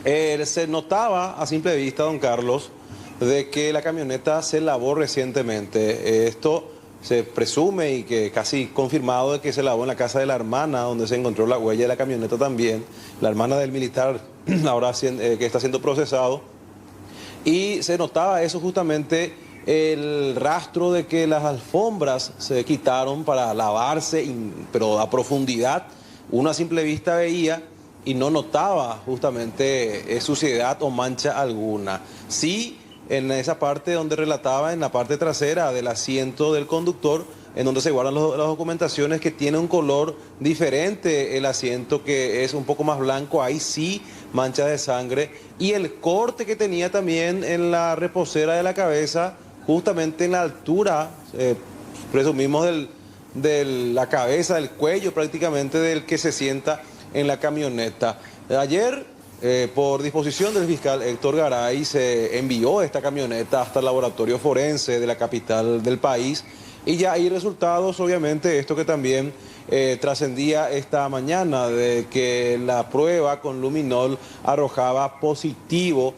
Se notaba a simple vista, don Carlos, de que la camioneta se lavó recientemente. Esto se presume y que casi confirmado de que se lavó en la casa de la hermana, donde se encontró la huella de la camioneta también, la hermana del militar ahora que está siendo procesado. Y se notaba eso justamente, el rastro de que las alfombras se quitaron para lavarse, pero a profundidad. Uno a simple vista veía y no notaba justamente suciedad o mancha alguna. Sí, en esa parte donde relataba, en la parte trasera del asiento del conductor, en donde se guardan las documentaciones, que tiene un color diferente el asiento, que es un poco más blanco, ahí sí mancha de sangre, y el corte que tenía también en la reposera de la cabeza, justamente en la altura, presumimos de la cabeza, del cuello prácticamente, del que se sienta en la camioneta. Ayer, por disposición del fiscal Héctor Garay, se envió esta camioneta hasta el laboratorio forense de la capital del país, y ya hay resultados, obviamente, esto que también trascendía esta mañana, de que la prueba con luminol arrojaba positivo.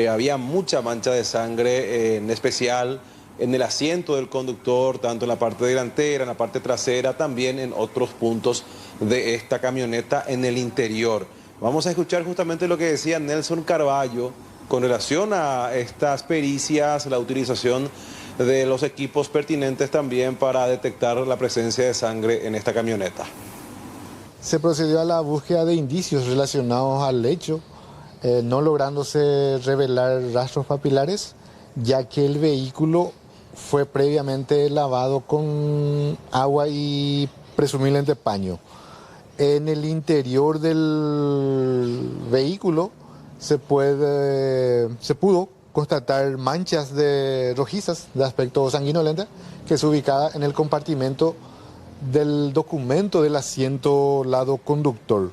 Había mucha mancha de sangre, en especial en el asiento del conductor, tanto en la parte delantera, en la parte trasera, también en otros puntos de esta camioneta en el interior. Vamos a escuchar justamente lo que decía Nelson Carballo con relación a estas pericias, la utilización de los equipos pertinentes también para detectar la presencia de sangre en esta camioneta. Se procedió a la búsqueda de indicios relacionados al hecho, no lográndose revelar rastros papilares, ya que el vehículo fue previamente lavado con agua y presumiblemente paño. En el interior del vehículo se pudo constatar manchas rojizas de aspecto sanguinolento, que se ubicaba en el compartimento del documento del asiento lado conductor.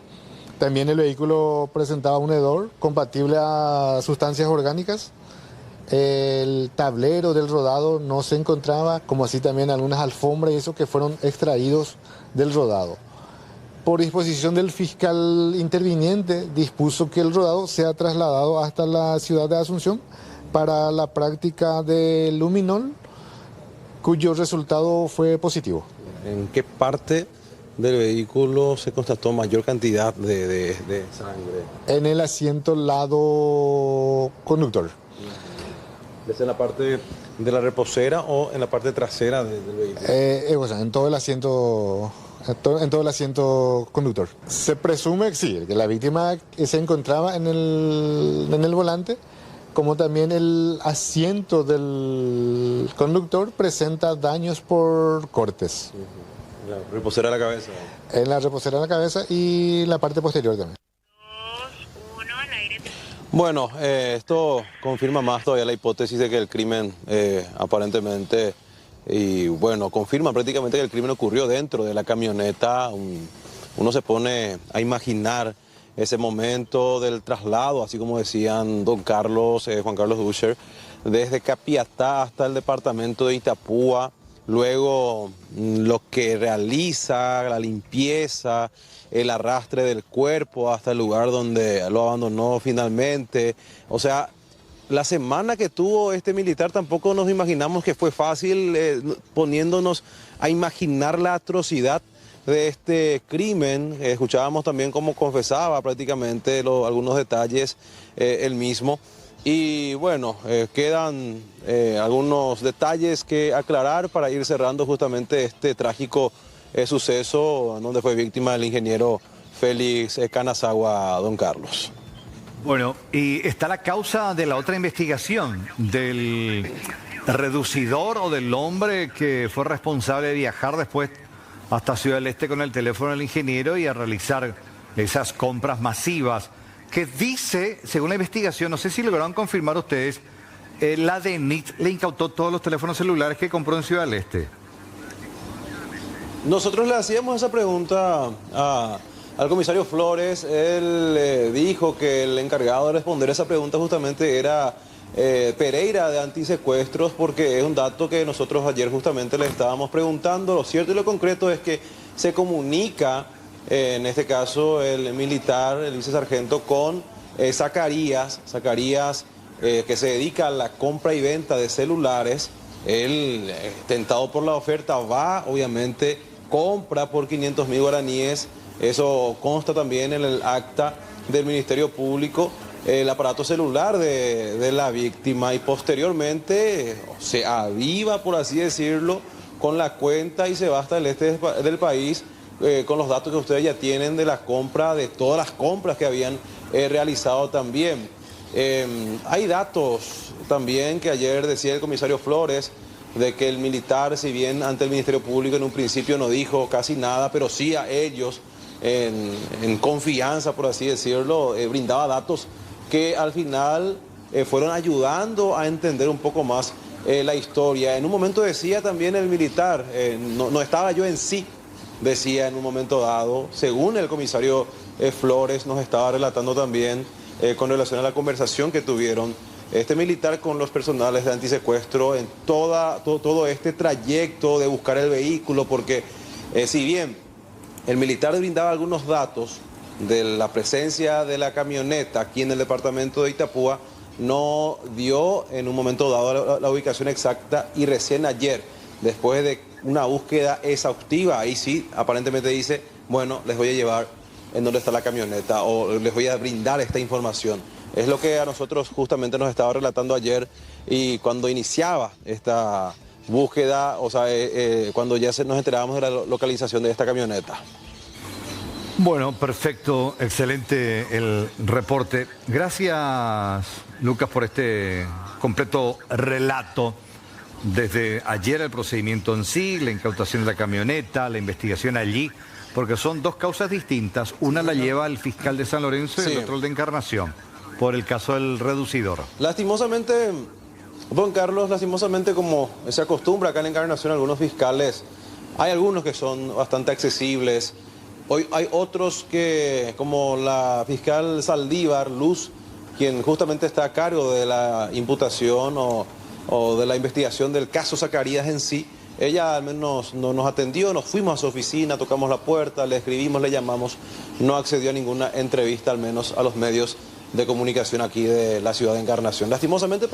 También el vehículo presentaba un hedor compatible a sustancias orgánicas. El tablero del rodado no se encontraba, como así también algunas alfombras y eso que fueron extraídos del rodado. Por disposición del fiscal interviniente, dispuso que el rodado sea trasladado hasta la ciudad de Asunción para la práctica de luminol, cuyo resultado fue positivo. ¿En qué parte del vehículo se constató mayor cantidad de sangre? En el asiento lado conductor. ¿Es en la parte de la reposera o en la parte trasera del vehículo? O sea, en todo el asiento conductor. Se presume sí, que la víctima se encontraba en el volante, como también el asiento del conductor presenta daños por cortes. La reposera de la cabeza. En la reposera de la cabeza y la parte posterior también. Bueno, esto confirma más todavía la hipótesis de que el crimen aparentemente, y bueno, confirma prácticamente que el crimen ocurrió dentro de la camioneta. Uno se pone a imaginar ese momento del traslado, así como decían don Carlos, Juan Carlos Duscher, desde Capiatá hasta el departamento de Itapúa, luego lo que realiza, la limpieza, el arrastre del cuerpo hasta el lugar donde lo abandonó finalmente. O sea, la semana que tuvo este militar tampoco nos imaginamos que fue fácil, poniéndonos a imaginar la atrocidad de este crimen. Escuchábamos también cómo confesaba prácticamente algunos detalles él mismo. Y bueno, quedan algunos detalles que aclarar para ir cerrando justamente este trágico suceso donde fue víctima el ingeniero Félix Kanazawa, don Carlos. Bueno, y está la causa de la otra investigación, del reducidor o del hombre que fue responsable de viajar después hasta Ciudad del Este con el teléfono del ingeniero y a realizar esas compras masivas que dice, según la investigación, no sé si lograron confirmar ustedes, la DENIT le incautó todos los teléfonos celulares que compró en Ciudad del Este. Nosotros le hacíamos esa pregunta al comisario Flores. Él dijo que el encargado de responder esa pregunta justamente era Pereira de Antisecuestros, porque es un dato que nosotros ayer justamente le estábamos preguntando. Lo cierto y lo concreto es que se comunica, en este caso el militar, el vicesargento, con Zacarías, que se dedica a la compra y venta de celulares. Él, tentado por la oferta, va, obviamente, compra por 500.000 guaraníes. Eso consta también en el acta del Ministerio Público, el aparato celular de la víctima, y posteriormente se aviva, por así decirlo, con la cuenta y se va hasta el este del país, con los datos que ustedes ya tienen de la compra, de todas las compras que habían realizado también. Hay datos también que ayer decía el comisario Flores, de que el militar, si bien ante el Ministerio Público en un principio no dijo casi nada, pero sí a ellos, en confianza, por así decirlo, brindaba datos que al final fueron ayudando a entender un poco más la historia. En un momento decía también el militar, no estaba yo en sí, decía en un momento dado, según el comisario Flores nos estaba relatando también, con relación a la conversación que tuvieron este militar con los personales de Antisecuestro en todo este trayecto de buscar el vehículo, porque si bien el militar brindaba algunos datos de la presencia de la camioneta aquí en el departamento de Itapúa, no dio en un momento dado la ubicación exacta, y recién ayer, después de una búsqueda exhaustiva, ahí sí aparentemente dice, bueno, les voy a llevar en dónde está la camioneta, o les voy a brindar esta información. Es lo que a nosotros justamente nos estaba relatando ayer, y cuando iniciaba esta búsqueda, o sea, cuando ya nos enterábamos de la localización de esta camioneta. Bueno, perfecto, excelente el reporte. Gracias, Lucas, por este completo relato. Desde ayer el procedimiento en sí, la incautación de la camioneta, la investigación allí, porque son dos causas distintas. Una la lleva el fiscal de San Lorenzo y el otro el de Encarnación, por el caso del reducidor. Lastimosamente, don Carlos, como se acostumbra acá en Encarnación, algunos fiscales, hay algunos que son bastante accesibles. Hoy hay otros que, como la fiscal Saldívar Luz, quien justamente está a cargo de la imputación o de la investigación del caso Zacarías en sí, ella al menos no nos atendió, nos fuimos a su oficina, tocamos la puerta, le escribimos, le llamamos, no accedió a ninguna entrevista, al menos a los medios de comunicación aquí de la ciudad de Encarnación. Lastimosamente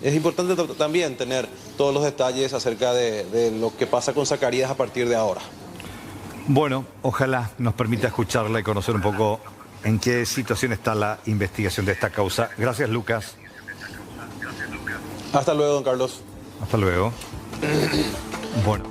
es importante también tener todos los detalles acerca de lo que pasa con Zacarías a partir de ahora. Bueno, ojalá nos permita escucharla y conocer un poco en qué situación está la investigación de esta causa. Gracias, Lucas. Hasta luego, don Carlos. Hasta luego. Bueno.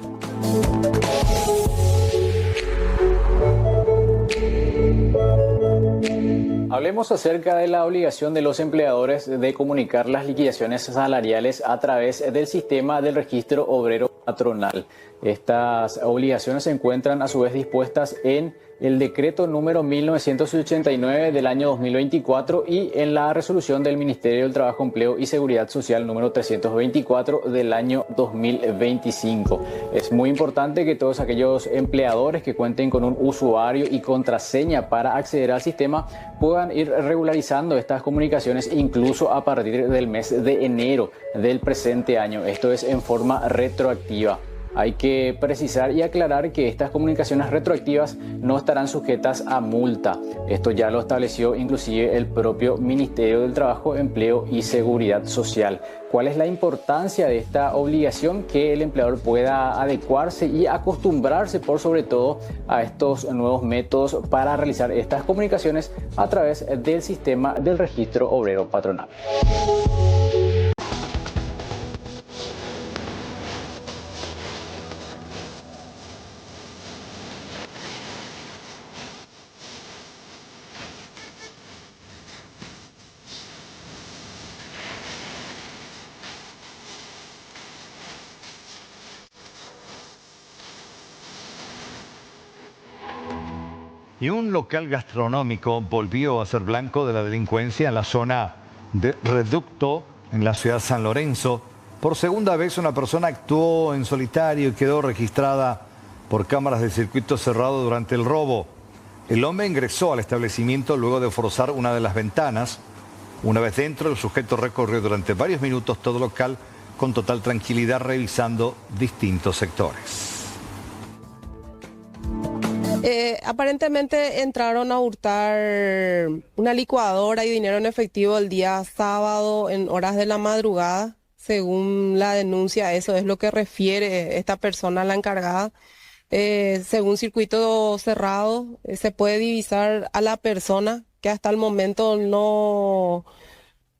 Hablemos acerca de la obligación de los empleadores de comunicar las liquidaciones salariales a través del sistema del registro obrero patronal. Estas obligaciones se encuentran a su vez dispuestas en el decreto número 1989 del año 2024 y en la resolución del Ministerio del Trabajo, Empleo y Seguridad Social número 324 del año 2025. Es muy importante que todos aquellos empleadores que cuenten con un usuario y contraseña para acceder al sistema puedan ir regularizando estas comunicaciones incluso a partir del mes de enero del presente año. Esto es en forma retroactiva. Hay que precisar y aclarar que estas comunicaciones retroactivas no estarán sujetas a multa. Esto ya lo estableció inclusive el propio Ministerio del Trabajo, Empleo y Seguridad Social. ¿Cuál es la importancia de esta obligación? Que el empleador pueda adecuarse y acostumbrarse por sobre todo a estos nuevos métodos para realizar estas comunicaciones a través del sistema del registro obrero patronal. Y un local gastronómico volvió a ser blanco de la delincuencia en la zona de Reducto, en la ciudad de San Lorenzo. Por segunda vez una persona actuó en solitario y quedó registrada por cámaras de circuito cerrado durante el robo. El hombre ingresó al establecimiento luego de forzar una de las ventanas. Una vez dentro, el sujeto recorrió durante varios minutos todo el local con total tranquilidad, revisando distintos sectores. Aparentemente entraron a hurtar una licuadora y dinero en efectivo el día sábado en horas de la madrugada. Según la denuncia, eso es lo que refiere esta persona, la encargada. Según circuito cerrado, se puede divisar a la persona, que hasta el momento no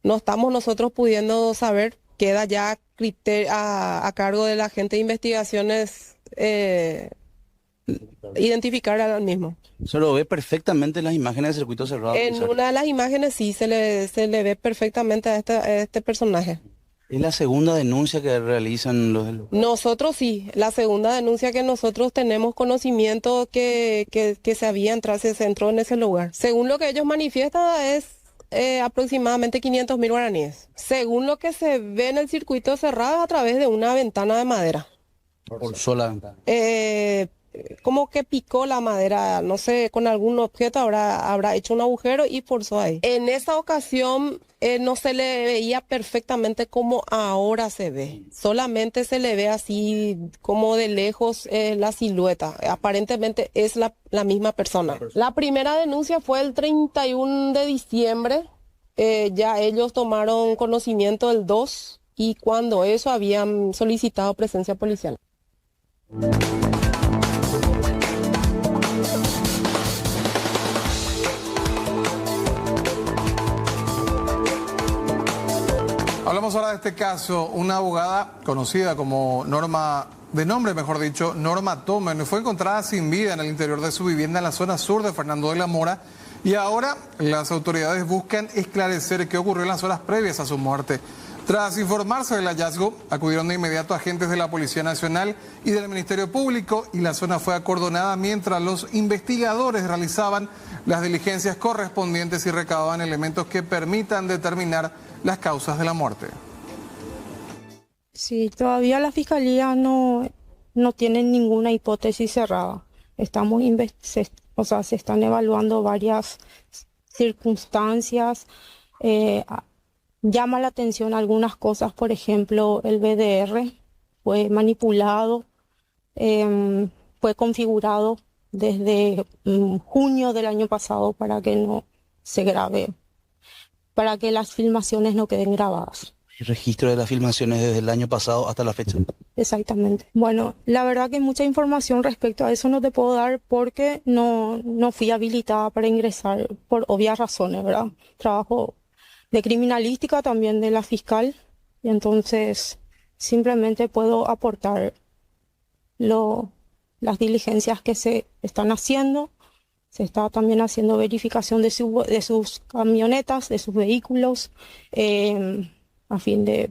estamos nosotros pudiendo saber. Queda ya a cargo de la agente de investigaciones identificar al mismo. Se lo ve perfectamente en las imágenes del circuito cerrado. En una de las imágenes sí se le ve perfectamente a este personaje. ¿Es la segunda denuncia que realizan los del... Nosotros sí, la segunda denuncia que nosotros tenemos conocimiento que se entró en ese lugar. Según lo que ellos manifiestan es aproximadamente 500.000 guaraníes. Según lo que se ve en el circuito cerrado a través de una ventana de madera. Por sola ventana. Como que picó la madera, no sé, con algún objeto habrá hecho un agujero y forzó ahí. En esa ocasión no se le veía perfectamente como ahora se ve. Solamente se le ve así como de lejos la silueta. Aparentemente es la misma persona. La primera denuncia fue el 31 de diciembre. Ya ellos tomaron conocimiento el 2 y cuando eso habían solicitado presencia policial. Hablamos ahora de este caso. Una abogada conocida como Norma Tomen, fue encontrada sin vida en el interior de su vivienda en la zona sur de Fernando de la Mora y ahora las autoridades buscan esclarecer qué ocurrió en las horas previas a su muerte. Tras informarse del hallazgo, acudieron de inmediato agentes de la Policía Nacional y del Ministerio Público y la zona fue acordonada mientras los investigadores realizaban las diligencias correspondientes y recababan elementos que permitan determinar las causas de la muerte. Sí, todavía la Fiscalía no tiene ninguna hipótesis cerrada. Se están evaluando varias circunstancias. Llama la atención algunas cosas, por ejemplo, el BDR fue manipulado, fue configurado desde junio del año pasado para que no se grabe, para que las filmaciones no queden grabadas. El registro de las filmaciones desde el año pasado hasta la fecha. Exactamente. Bueno, la verdad que mucha información respecto a eso no te puedo dar porque no fui habilitada para ingresar por obvias razones, ¿verdad? Trabajo de criminalística también de la fiscal y entonces simplemente puedo aportar las diligencias que se están haciendo. Se está también haciendo verificación de sus camionetas, de sus vehículos, a fin de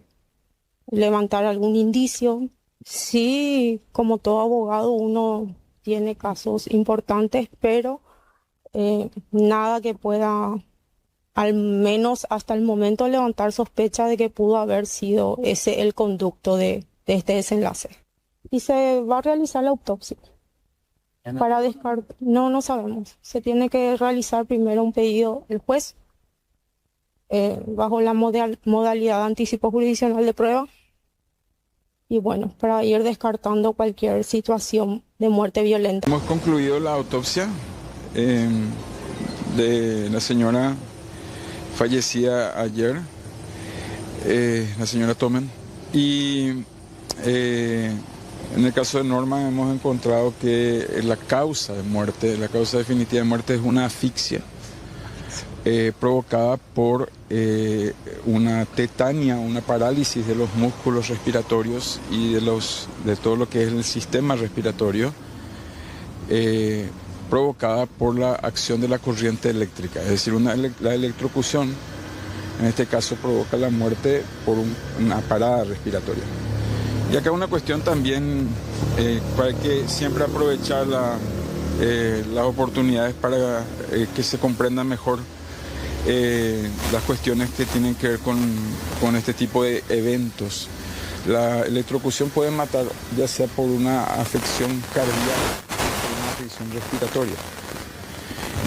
levantar algún indicio. Sí, como todo abogado uno tiene casos importantes, pero nada que pueda, al menos hasta el momento, levantar sospecha de que pudo haber sido ese el conducto de este desenlace. Y se va a realizar la autopsia. Para descartar, no sabemos. Se tiene que realizar primero un pedido del juez bajo la modalidad de anticipo jurisdiccional de prueba. Y bueno, para ir descartando cualquier situación de muerte violenta. Hemos concluido la autopsia de la señora fallecida ayer, la señora Tomen, y en el caso de Norma hemos encontrado que la causa de muerte, la causa definitiva de muerte es una asfixia provocada por una tetania, una parálisis de los músculos respiratorios y de todo lo que es el sistema respiratorio, provocada por la acción de la corriente eléctrica, es decir, la electrocución en este caso provoca la muerte por una parada respiratoria. Y acá una cuestión también para que siempre aprovechar las oportunidades para que se comprenda mejor las cuestiones que tienen que ver con este tipo de eventos. La electrocución puede matar ya sea por una afección cardíaca o por una afección respiratoria.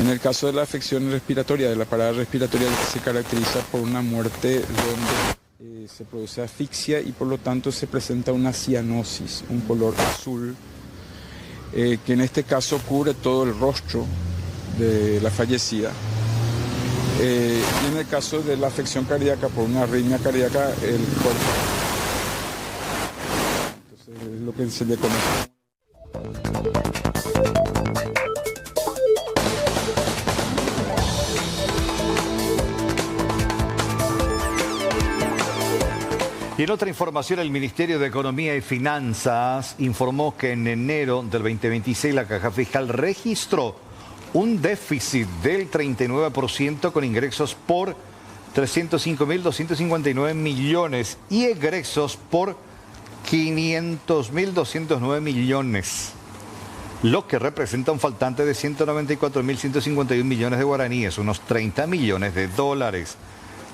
En el caso de la afección respiratoria, de la parada respiratoria, se caracteriza por una muerte donde se produce asfixia y por lo tanto se presenta una cianosis, un color azul, que en este caso cubre todo el rostro de la fallecida. Y en el caso de la afección cardíaca por una arritmia cardíaca, el cuerpo. Entonces es lo que se le conoce. Y en otra información, el Ministerio de Economía y Finanzas informó que en enero del 2026 la Caja Fiscal registró un déficit del 39% con ingresos por 305.259 millones y egresos por 500.209 millones, lo que representa un faltante de 194.151 millones de guaraníes, unos 30 millones de dólares,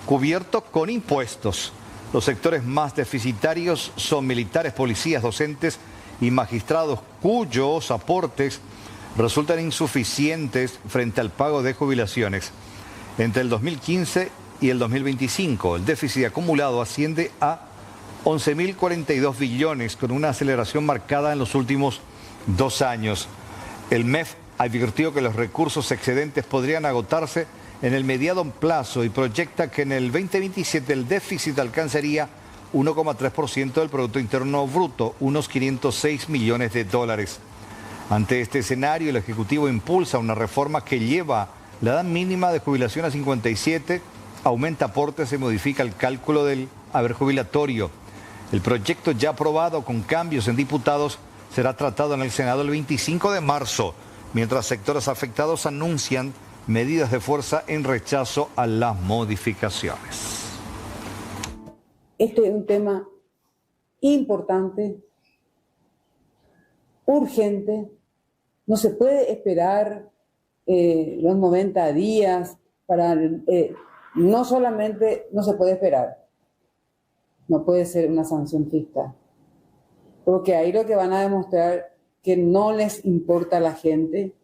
cubierto con impuestos. Los sectores más deficitarios son militares, policías, docentes y magistrados, cuyos aportes resultan insuficientes frente al pago de jubilaciones. Entre el 2015 y el 2025, el déficit acumulado asciende a 11.042 billones, con una aceleración marcada en los últimos 2 años. El MEF advirtió que los recursos excedentes podrían agotarse en el mediano plazo y proyecta que en el 2027 el déficit alcanzaría 1,3% del Producto Interno Bruto, unos 506 millones de dólares. Ante este escenario, el Ejecutivo impulsa una reforma que lleva la edad mínima de jubilación a 57, aumenta aportes y modifica el cálculo del haber jubilatorio. El proyecto, ya aprobado con cambios en diputados, será tratado en el Senado el 25 de marzo, mientras sectores afectados anuncian medidas de fuerza en rechazo a las modificaciones. Este es un tema importante, urgente. No se puede esperar los 90 días para... no solamente no se puede esperar, no puede ser una sanción fiscal, porque ahí lo que van a demostrar que no les importa a la gente,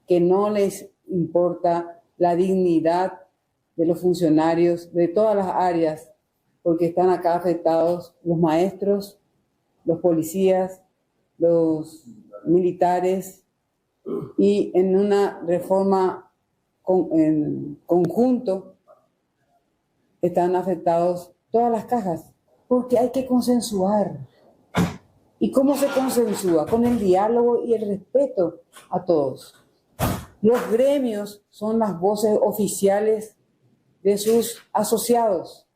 que no les importa la dignidad de los funcionarios de todas las áreas, porque están acá afectados los maestros, los policías, los militares, y en una reforma en conjunto están afectados todas las cajas, porque hay que consensuar. ¿Y cómo se consensúa? Con el diálogo y el respeto a todos. Los gremios son las voces oficiales de sus asociados.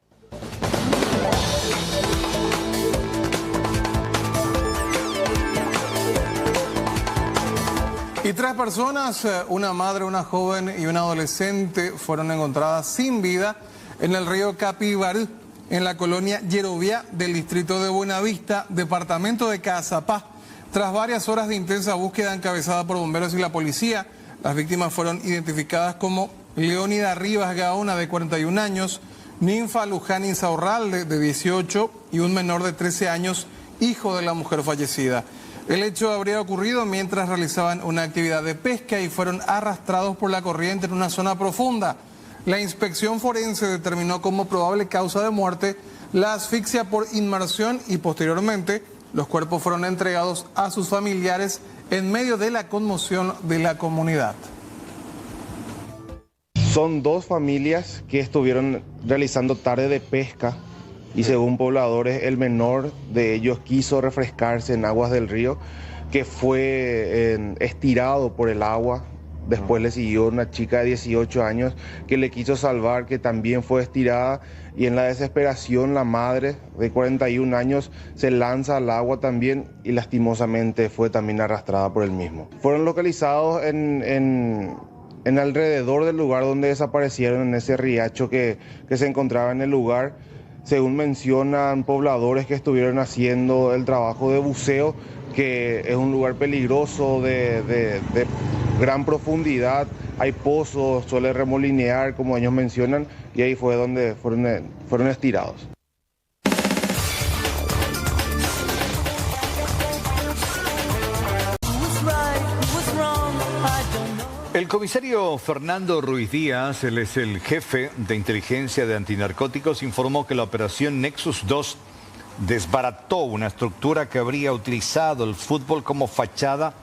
Y 3 personas, una madre, una joven y un adolescente, fueron encontradas sin vida en el río Capibarú, en la colonia Yerobiá del distrito de Buenavista, departamento de Caazapá. Tras varias horas de intensa búsqueda encabezada por bomberos y la policía, las víctimas fueron identificadas como Leónida Rivas Gaona, de 41 años, Ninfa Luján Insaurralde, de 18, y un menor de 13 años, hijo de la mujer fallecida. El hecho habría ocurrido mientras realizaban una actividad de pesca y fueron arrastrados por la corriente en una zona profunda. La inspección forense determinó como probable causa de muerte la asfixia por inmersión y posteriormente los cuerpos fueron entregados a sus familiares en medio de la conmoción de la comunidad. Son 2 familias que estuvieron realizando tarde de pesca y según pobladores el menor de ellos quiso refrescarse en aguas del río, que fue estirado por el agua. Después le siguió una chica de 18 años que le quiso salvar, que también fue estirada, y en la desesperación la madre de 41 años se lanza al agua también y lastimosamente fue también arrastrada por el mismo. Fueron localizados en alrededor del lugar donde desaparecieron, en ese riacho que se encontraba en el lugar. Según mencionan pobladores que estuvieron haciendo el trabajo de buceo, que es un lugar peligroso de gran profundidad, hay pozos, suele remolinear, como ellos mencionan, y ahí fue donde fueron estirados. El comisario Fernando Ruiz Díaz, él es el jefe de inteligencia de antinarcóticos, informó que la operación Nexus 2 desbarató una estructura que habría utilizado el fútbol como fachada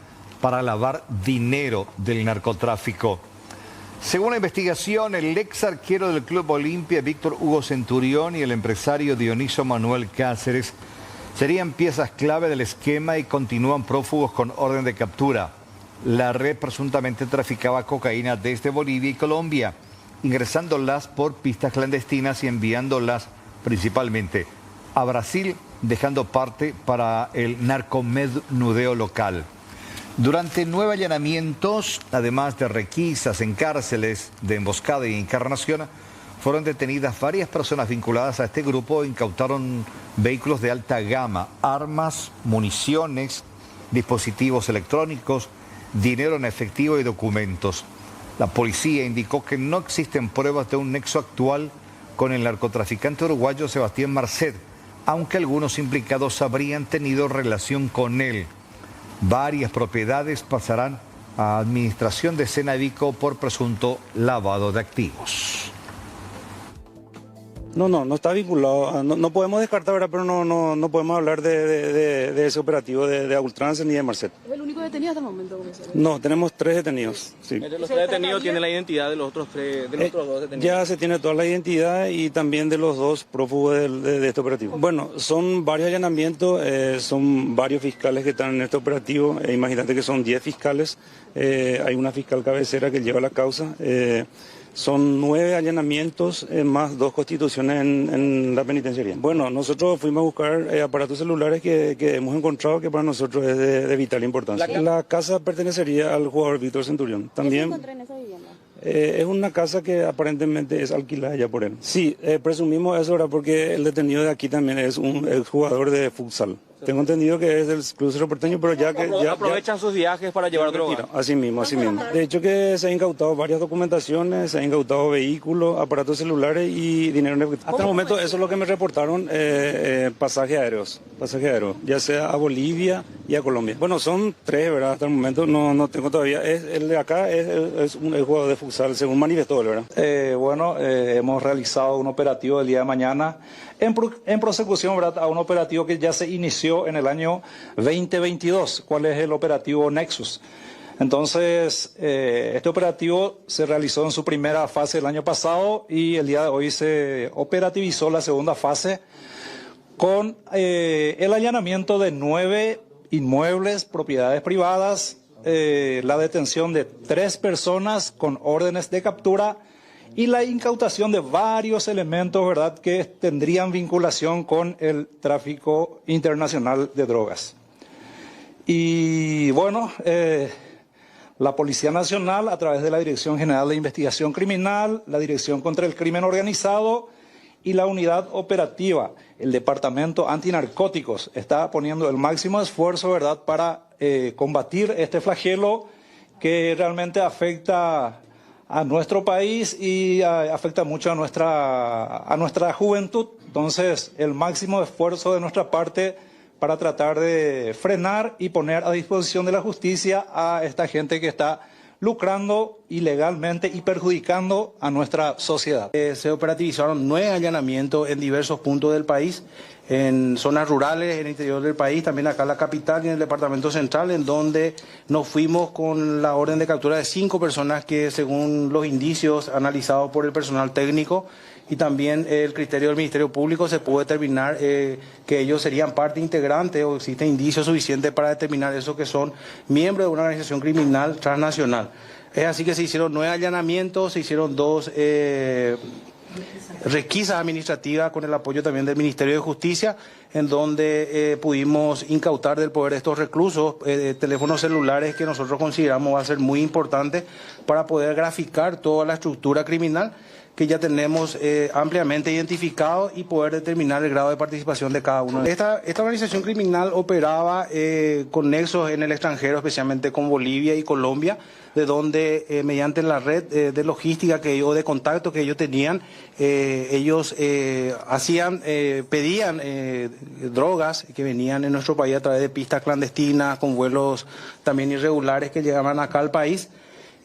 para lavar dinero del narcotráfico. Según la investigación, el ex arquero del Club Olimpia, Víctor Hugo Centurión, y el empresario Dioniso Manuel Cáceres serían piezas clave del esquema y continúan prófugos con orden de captura. La red presuntamente traficaba cocaína desde Bolivia y Colombia, ingresándolas por pistas clandestinas y enviándolas principalmente a Brasil, dejando parte para el narcomenudeo local. Durante 9 allanamientos, además de requisas en cárceles de Emboscada y Encarnación, fueron detenidas varias personas vinculadas a este grupo e incautaron vehículos de alta gama, armas, municiones, dispositivos electrónicos, dinero en efectivo y documentos. La policía indicó que no existen pruebas de un nexo actual con el narcotraficante uruguayo Sebastián Marcet, aunque algunos implicados habrían tenido relación con él. Varias propiedades pasarán a administración de Senavico por presunto lavado de activos. No está vinculado. No podemos descartar, ¿verdad? Pero no podemos hablar de ese operativo de Ultrance ni de Marcet. ¿Es el único detenido hasta el momento? No, tenemos 3 detenidos. Sí. ¿De los 3 detenidos tiene la identidad de los otros 3, de los otros 2 detenidos? Ya se tiene toda la identidad y también de los 2 prófugos de este operativo. Bueno, son varios allanamientos, son varios fiscales que están en este operativo. Imagínate que son 10 fiscales, hay una fiscal cabecera que lleva la causa. Son 9 allanamientos más 2 constituciones en la penitenciaría. Bueno, nosotros fuimos a buscar aparatos celulares que hemos encontrado que para nosotros es de vital importancia. La casa pertenecería al jugador Víctor Centurión. También, ¿qué se encontró en esa vivienda? Es una casa que aparentemente es alquilada ya por él. Sí, presumimos eso ahora porque el detenido de aquí también es un jugador de futsal. Tengo entendido que es del Club Cerro Porteño, pero ya que... Aprovechan sus viajes para llevar droga. Así mismo. De hecho que se han incautado varias documentaciones, se han incautado vehículos, aparatos celulares y dinero en efectivo. Hasta el momento eso es lo que me reportaron, pasajes aéreos, ya sea a Bolivia y a Colombia. Bueno, son 3, ¿verdad? Hasta el momento no tengo todavía. El de acá es un jugador de futsal, según manifestó, ¿verdad? Hemos realizado un operativo el día de mañana en prosecución, ¿verdad?, a un operativo que ya se inició en el año 2022, ¿cuál es el operativo Nexus? Entonces, este operativo se realizó en su primera fase el año pasado y el día de hoy se operativizó la segunda fase con el allanamiento de 9 inmuebles, propiedades privadas, la detención de 3 personas con órdenes de captura y la incautación de varios elementos, ¿verdad?, que tendrían vinculación con el tráfico internacional de drogas. Y bueno, la Policía Nacional, a través de la Dirección General de Investigación Criminal, la Dirección contra el Crimen Organizado y la Unidad Operativa, el Departamento Antinarcóticos, está poniendo el máximo esfuerzo, ¿verdad?, para combatir este flagelo que realmente afecta a nuestro país y afecta mucho a nuestra juventud. Entonces, el máximo esfuerzo de nuestra parte para tratar de frenar y poner a disposición de la justicia a esta gente que está lucrando ilegalmente y perjudicando a nuestra sociedad. Se operativizaron 9 allanamientos en diversos puntos del país, en zonas rurales, en el interior del país, también acá en la capital y en el departamento central, en donde nos fuimos con la orden de captura de 5 personas que, según los indicios analizados por el personal técnico y también el criterio del Ministerio Público, se pudo determinar que ellos serían parte integrante o existen indicios suficientes para determinar eso, que son miembros de una organización criminal transnacional. Es así que se hicieron 9 allanamientos, se hicieron 2 requisas administrativas con el apoyo también del Ministerio de Justicia, en donde pudimos incautar del poder de estos reclusos teléfonos celulares que nosotros consideramos va a ser muy importante para poder graficar toda la estructura criminal que ya tenemos ampliamente identificado y poder determinar el grado de participación de cada uno. Esta organización criminal operaba con nexos en el extranjero, especialmente con Bolivia y Colombia, de donde mediante la red de logística o de contacto que ellos tenían, ellos pedían drogas que venían en nuestro país a través de pistas clandestinas, con vuelos también irregulares que llegaban acá al país,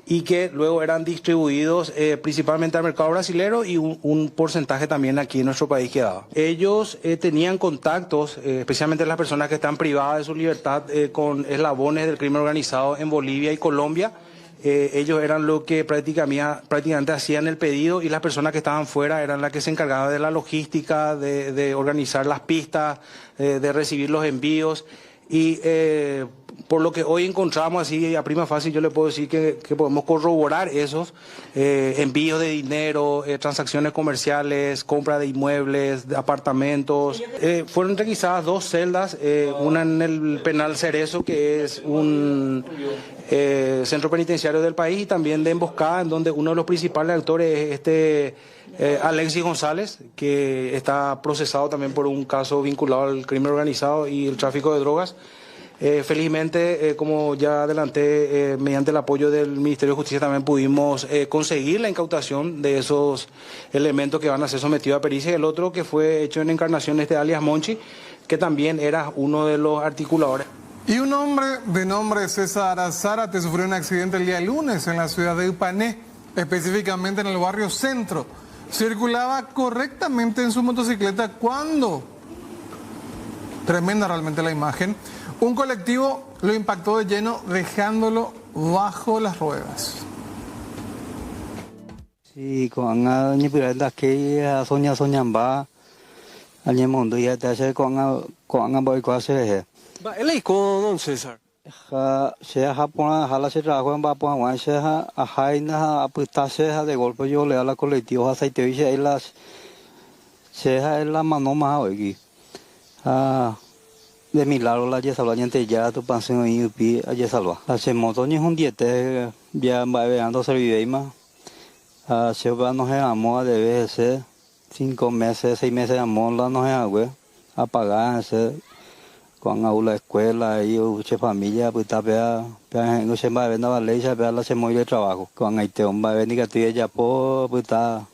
y que luego eran distribuidos principalmente al mercado brasilero y un porcentaje también aquí en nuestro país quedaba. Ellos tenían contactos, especialmente las personas que están privadas de su libertad, con eslabones del crimen organizado en Bolivia y Colombia. Ellos eran los que prácticamente hacían el pedido, y las personas que estaban fuera eran las que se encargaban de la logística, de organizar las pistas, de recibir los envíos. Y por lo que hoy encontramos así a prima facie, yo le puedo decir que podemos corroborar esos envíos de dinero, transacciones comerciales, compra de inmuebles, de apartamentos. Fueron requisadas 2 celdas, una en el penal Cerezo, que es un centro penitenciario del país, y también de emboscada, en donde uno de los principales actores es Alexis González, que está procesado también por un caso vinculado al crimen organizado y el tráfico de drogas. Felizmente, como ya adelanté, mediante el apoyo del Ministerio de Justicia también pudimos conseguir la incautación de esos elementos que van a ser sometidos a pericia. Y el otro, que fue hecho en encarnaciones de alias Monchi, que también era uno de los articuladores. Y un hombre de nombre César Zárate sufrió un accidente el día lunes en la ciudad de Ipané, específicamente en el barrio Centro. Circulaba correctamente en su motocicleta cuando, tremenda realmente la imagen, un colectivo lo impactó de lleno, dejándolo bajo las ruedas. Sí, con ni pirata que soña va al mundo ya te hace con voy a hacer. Va, él con César. Se ha pona jala se trabajo en va pon se ha jaina aputarse de golpe yo le a la colectivo aceite y se las se ha la mano más hoy de milagro la ya salva ya tu pensión y pi ya salva la se moto ni un diete ya va veando se vive más se va no se amor de veces 5 meses 6 meses de amor la no se agüe a pagar se con aula escuela y mucha familia pues está no se va a ver nada ley se ve la se muy de trabajo con ahí te va a venir que tú ya pues está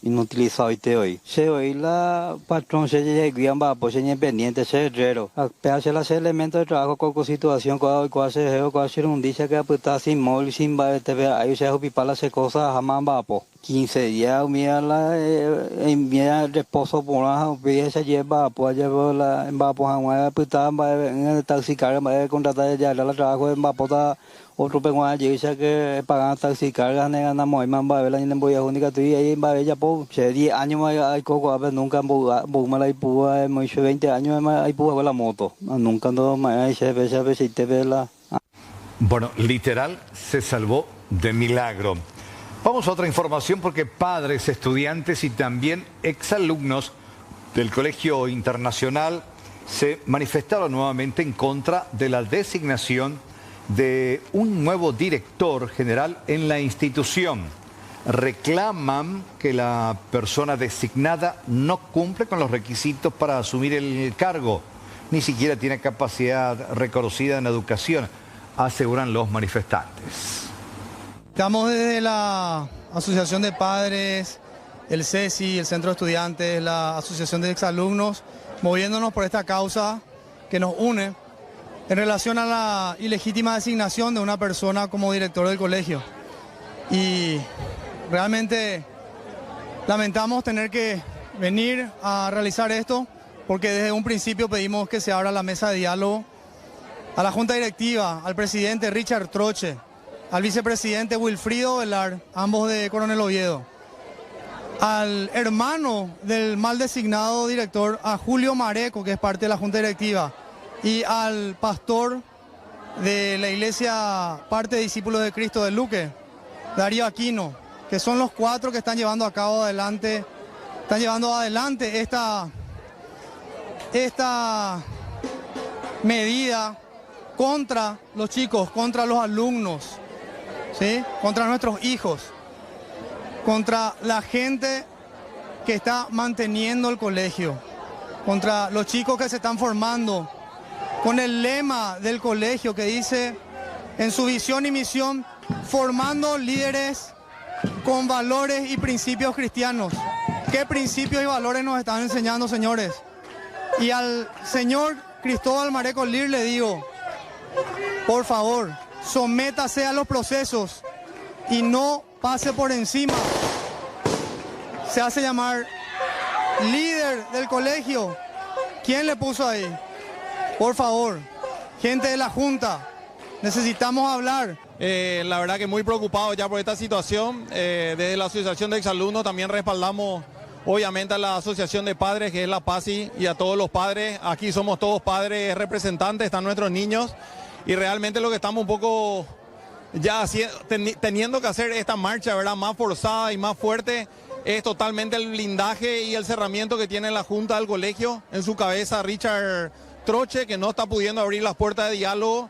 inutilizado hoy. Se hoy la patrón se llega va pues en pendiente se herrero. Hace los elementos de trabajo con situación cuál se un dice que pues está sin móvil sin va te ve ahí se pipa las cosas jamás va po 15 días mira la mira el esposo por la se lleva pues lleva la va pues pues está en el taxi carga va contratar ya la trabajo va pues otro penguin dice que pagan taxi carga negana muy man va la ni voy a única tú ahí va ella po se 10 años hay coco a ver nunca me la púa muy 20 años hay púa con la moto nunca no me se ve si te ve la. Bueno, literal se salvó de milagro. Vamos a otra información porque padres, estudiantes y también exalumnos del Colegio Internacional se manifestaron nuevamente en contra de la designación de un nuevo director general en la institución. Reclaman que la persona designada no cumple con los requisitos para asumir el cargo, ni siquiera tiene capacidad reconocida en educación, aseguran los manifestantes. Estamos desde la Asociación de Padres, el CESI, el Centro de Estudiantes, la Asociación de Exalumnos, moviéndonos por esta causa que nos une en relación a la ilegítima designación de una persona como director del colegio. Y realmente lamentamos tener que venir a realizar esto porque desde un principio pedimos que se abra la mesa de diálogo a la Junta Directiva, al presidente Richard Troche, al vicepresidente Wilfrido Velar, ambos de Coronel Oviedo, al hermano del mal designado director, a Julio Mareco, que es parte de la Junta Directiva, y al pastor de la iglesia, parte de Discípulos de Cristo de Luque, Darío Aquino, que son los 4 que están llevando adelante esta medida contra los chicos, contra los alumnos, ¿sí? Contra nuestros hijos. contra la gente que está manteniendo el colegio, contra los chicos que se están formando, con el lema del colegio que dice en su visión y misión, formando líderes con valores y principios cristianos. ¿Qué principios y valores nos están enseñando, señores? Y al señor Cristóbal Mareco Lir le digo, por favor, sométase a los procesos y no pase por encima. Se hace llamar líder del colegio. ¿Quién le puso ahí? Por favor, gente de la Junta, necesitamos hablar. La verdad que muy preocupado ya por esta situación. Desde la Asociación de Exalumnos también respaldamos obviamente a la Asociación de Padres, que es la PASI, y a todos los padres. Aquí somos todos padres representantes, están nuestros niños, y realmente lo que estamos un poco ya teniendo que hacer esta marcha, ¿verdad?, más forzada y más fuerte, es totalmente el blindaje y el cerramiento que tiene la Junta del colegio. En su cabeza Richard Troche, que no está pudiendo abrir las puertas de diálogo,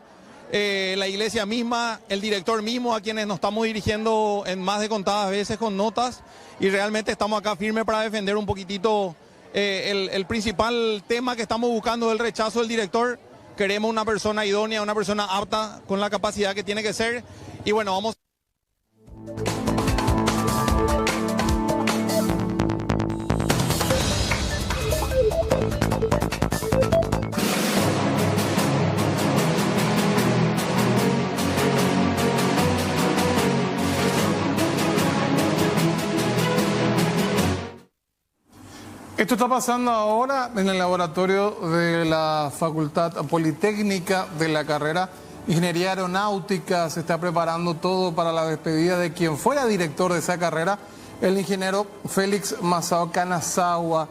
la iglesia misma, el director mismo, a quienes nos estamos dirigiendo en más de contadas veces con notas, y realmente estamos acá firmes para defender un poquitito el principal tema que estamos buscando, el rechazo del director. Queremos una persona idónea, una persona apta, con la capacidad que tiene que ser, y bueno, vamos. Esto está pasando ahora en el laboratorio de la Facultad Politécnica de la carrera Ingeniería Aeronáutica. Se está preparando todo para la despedida de quien fuera director de esa carrera, el ingeniero Félix Masao Kanazawa.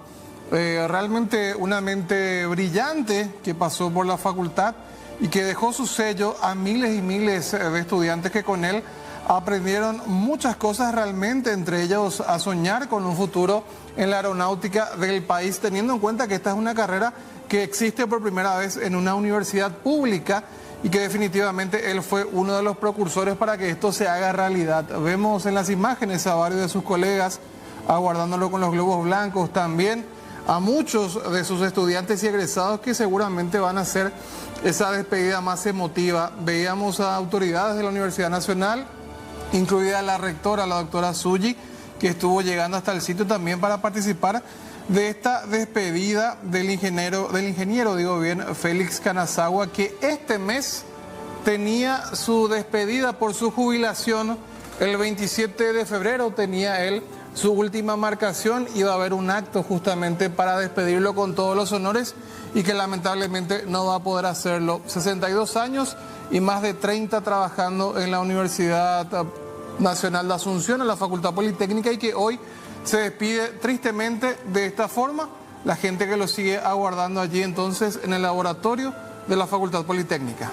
Realmente una mente brillante que pasó por la facultad y que dejó su sello a miles y miles de estudiantes que con él aprendieron muchas cosas realmente, entre ellos a soñar con un futuro en la aeronáutica del país, teniendo en cuenta que esta es una carrera que existe por primera vez en una universidad pública y que definitivamente él fue uno de los precursores para que esto se haga realidad. Vemos en las imágenes a varios de sus colegas aguardándolo con los globos blancos, también a muchos de sus estudiantes y egresados que seguramente van a hacer esa despedida más emotiva. Veíamos a autoridades de la Universidad Nacional, incluida la rectora, la doctora Suji, que estuvo llegando hasta el sitio también para participar de esta despedida del ingeniero, Félix Kanazawa, que este mes tenía su despedida por su jubilación. El 27 de febrero tenía él su última marcación, iba a haber un acto justamente para despedirlo con todos los honores y que lamentablemente no va a poder hacerlo. 62 años y más de 30 trabajando en la Universidad Nacional de Asunción, en la Facultad Politécnica, y que hoy se despide tristemente de esta forma. La gente que lo sigue aguardando allí entonces en el laboratorio de la Facultad Politécnica.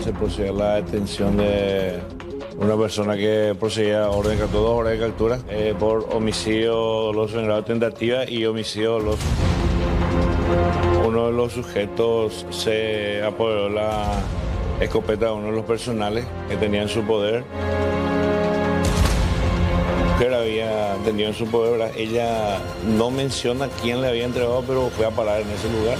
Se procedió a la detención de una persona que procedía a orden de captura por homicidio doloso en grado de tentativa y homicidio doloso. Uno de los sujetos se apoderó la escopeta de uno de los personales que tenía en su poder. La mujer había tenido en su poder, ¿verdad? Ella no menciona quién le había entregado, pero fue a parar en ese lugar.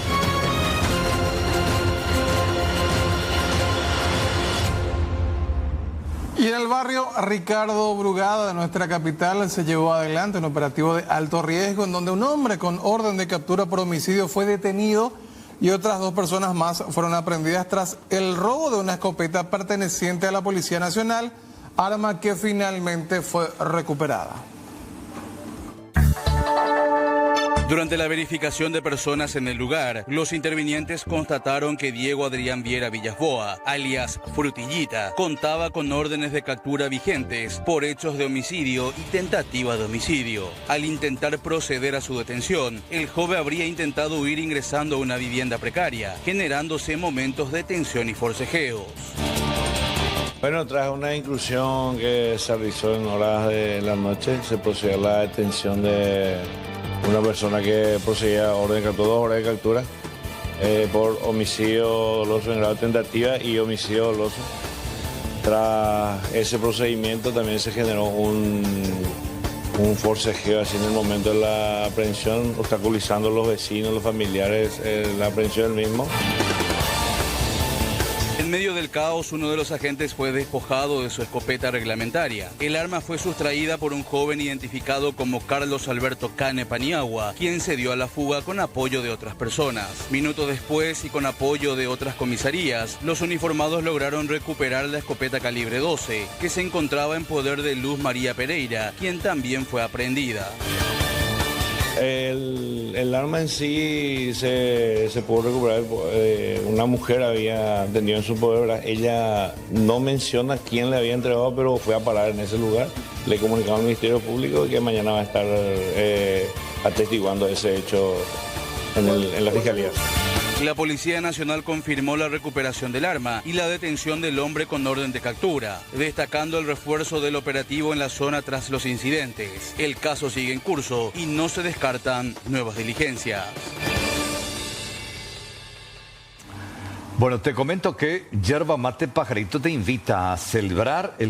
Y en el barrio Ricardo Brugada de nuestra capital se llevó adelante un operativo de alto riesgo en donde un hombre con orden de captura por homicidio fue detenido y otras 2 personas más fueron aprehendidas tras el robo de una escopeta perteneciente a la Policía Nacional, arma que finalmente fue recuperada. Durante la verificación de personas en el lugar, los intervinientes constataron que Diego Adrián Viera Villasboa, alias Frutillita, contaba con órdenes de captura vigentes por hechos de homicidio y tentativa de homicidio. Al intentar proceder a su detención, el joven habría intentado huir ingresando a una vivienda precaria, generándose momentos de tensión y forcejeos. Bueno, tras una inclusión que se realizó en horas de la noche, se procedió a la detención de una persona que procedía a orden de captura, 2 horas de captura, por homicidio doloso en grado de tentativa y homicidio doloso. Tras ese procedimiento también se generó un forcejeo así en el momento de la aprehensión, obstaculizando a los vecinos, los familiares, la aprehensión del mismo. En medio del caos, uno de los agentes fue despojado de su escopeta reglamentaria. El arma fue sustraída por un joven identificado como Carlos Alberto Cane Paniagua, quien se dio a la fuga con apoyo de otras personas. Minutos después y con apoyo de otras comisarías, los uniformados lograron recuperar la escopeta calibre 12, que se encontraba en poder de Luz María Pereira, quien también fue aprehendida. El arma en sí se pudo recuperar. Una mujer había tenido en su poder, ¿verdad? Ella no menciona quién le había entregado, pero fue a parar en ese lugar. Le comunicaron al Ministerio Público que mañana va a estar atestiguando ese hecho en la Fiscalía. La Policía Nacional confirmó la recuperación del arma y la detención del hombre con orden de captura, destacando el refuerzo del operativo en la zona tras los incidentes. El caso sigue en curso y no se descartan nuevas diligencias. Bueno, te comento que Yerba Mate Pajarito te invita a celebrar el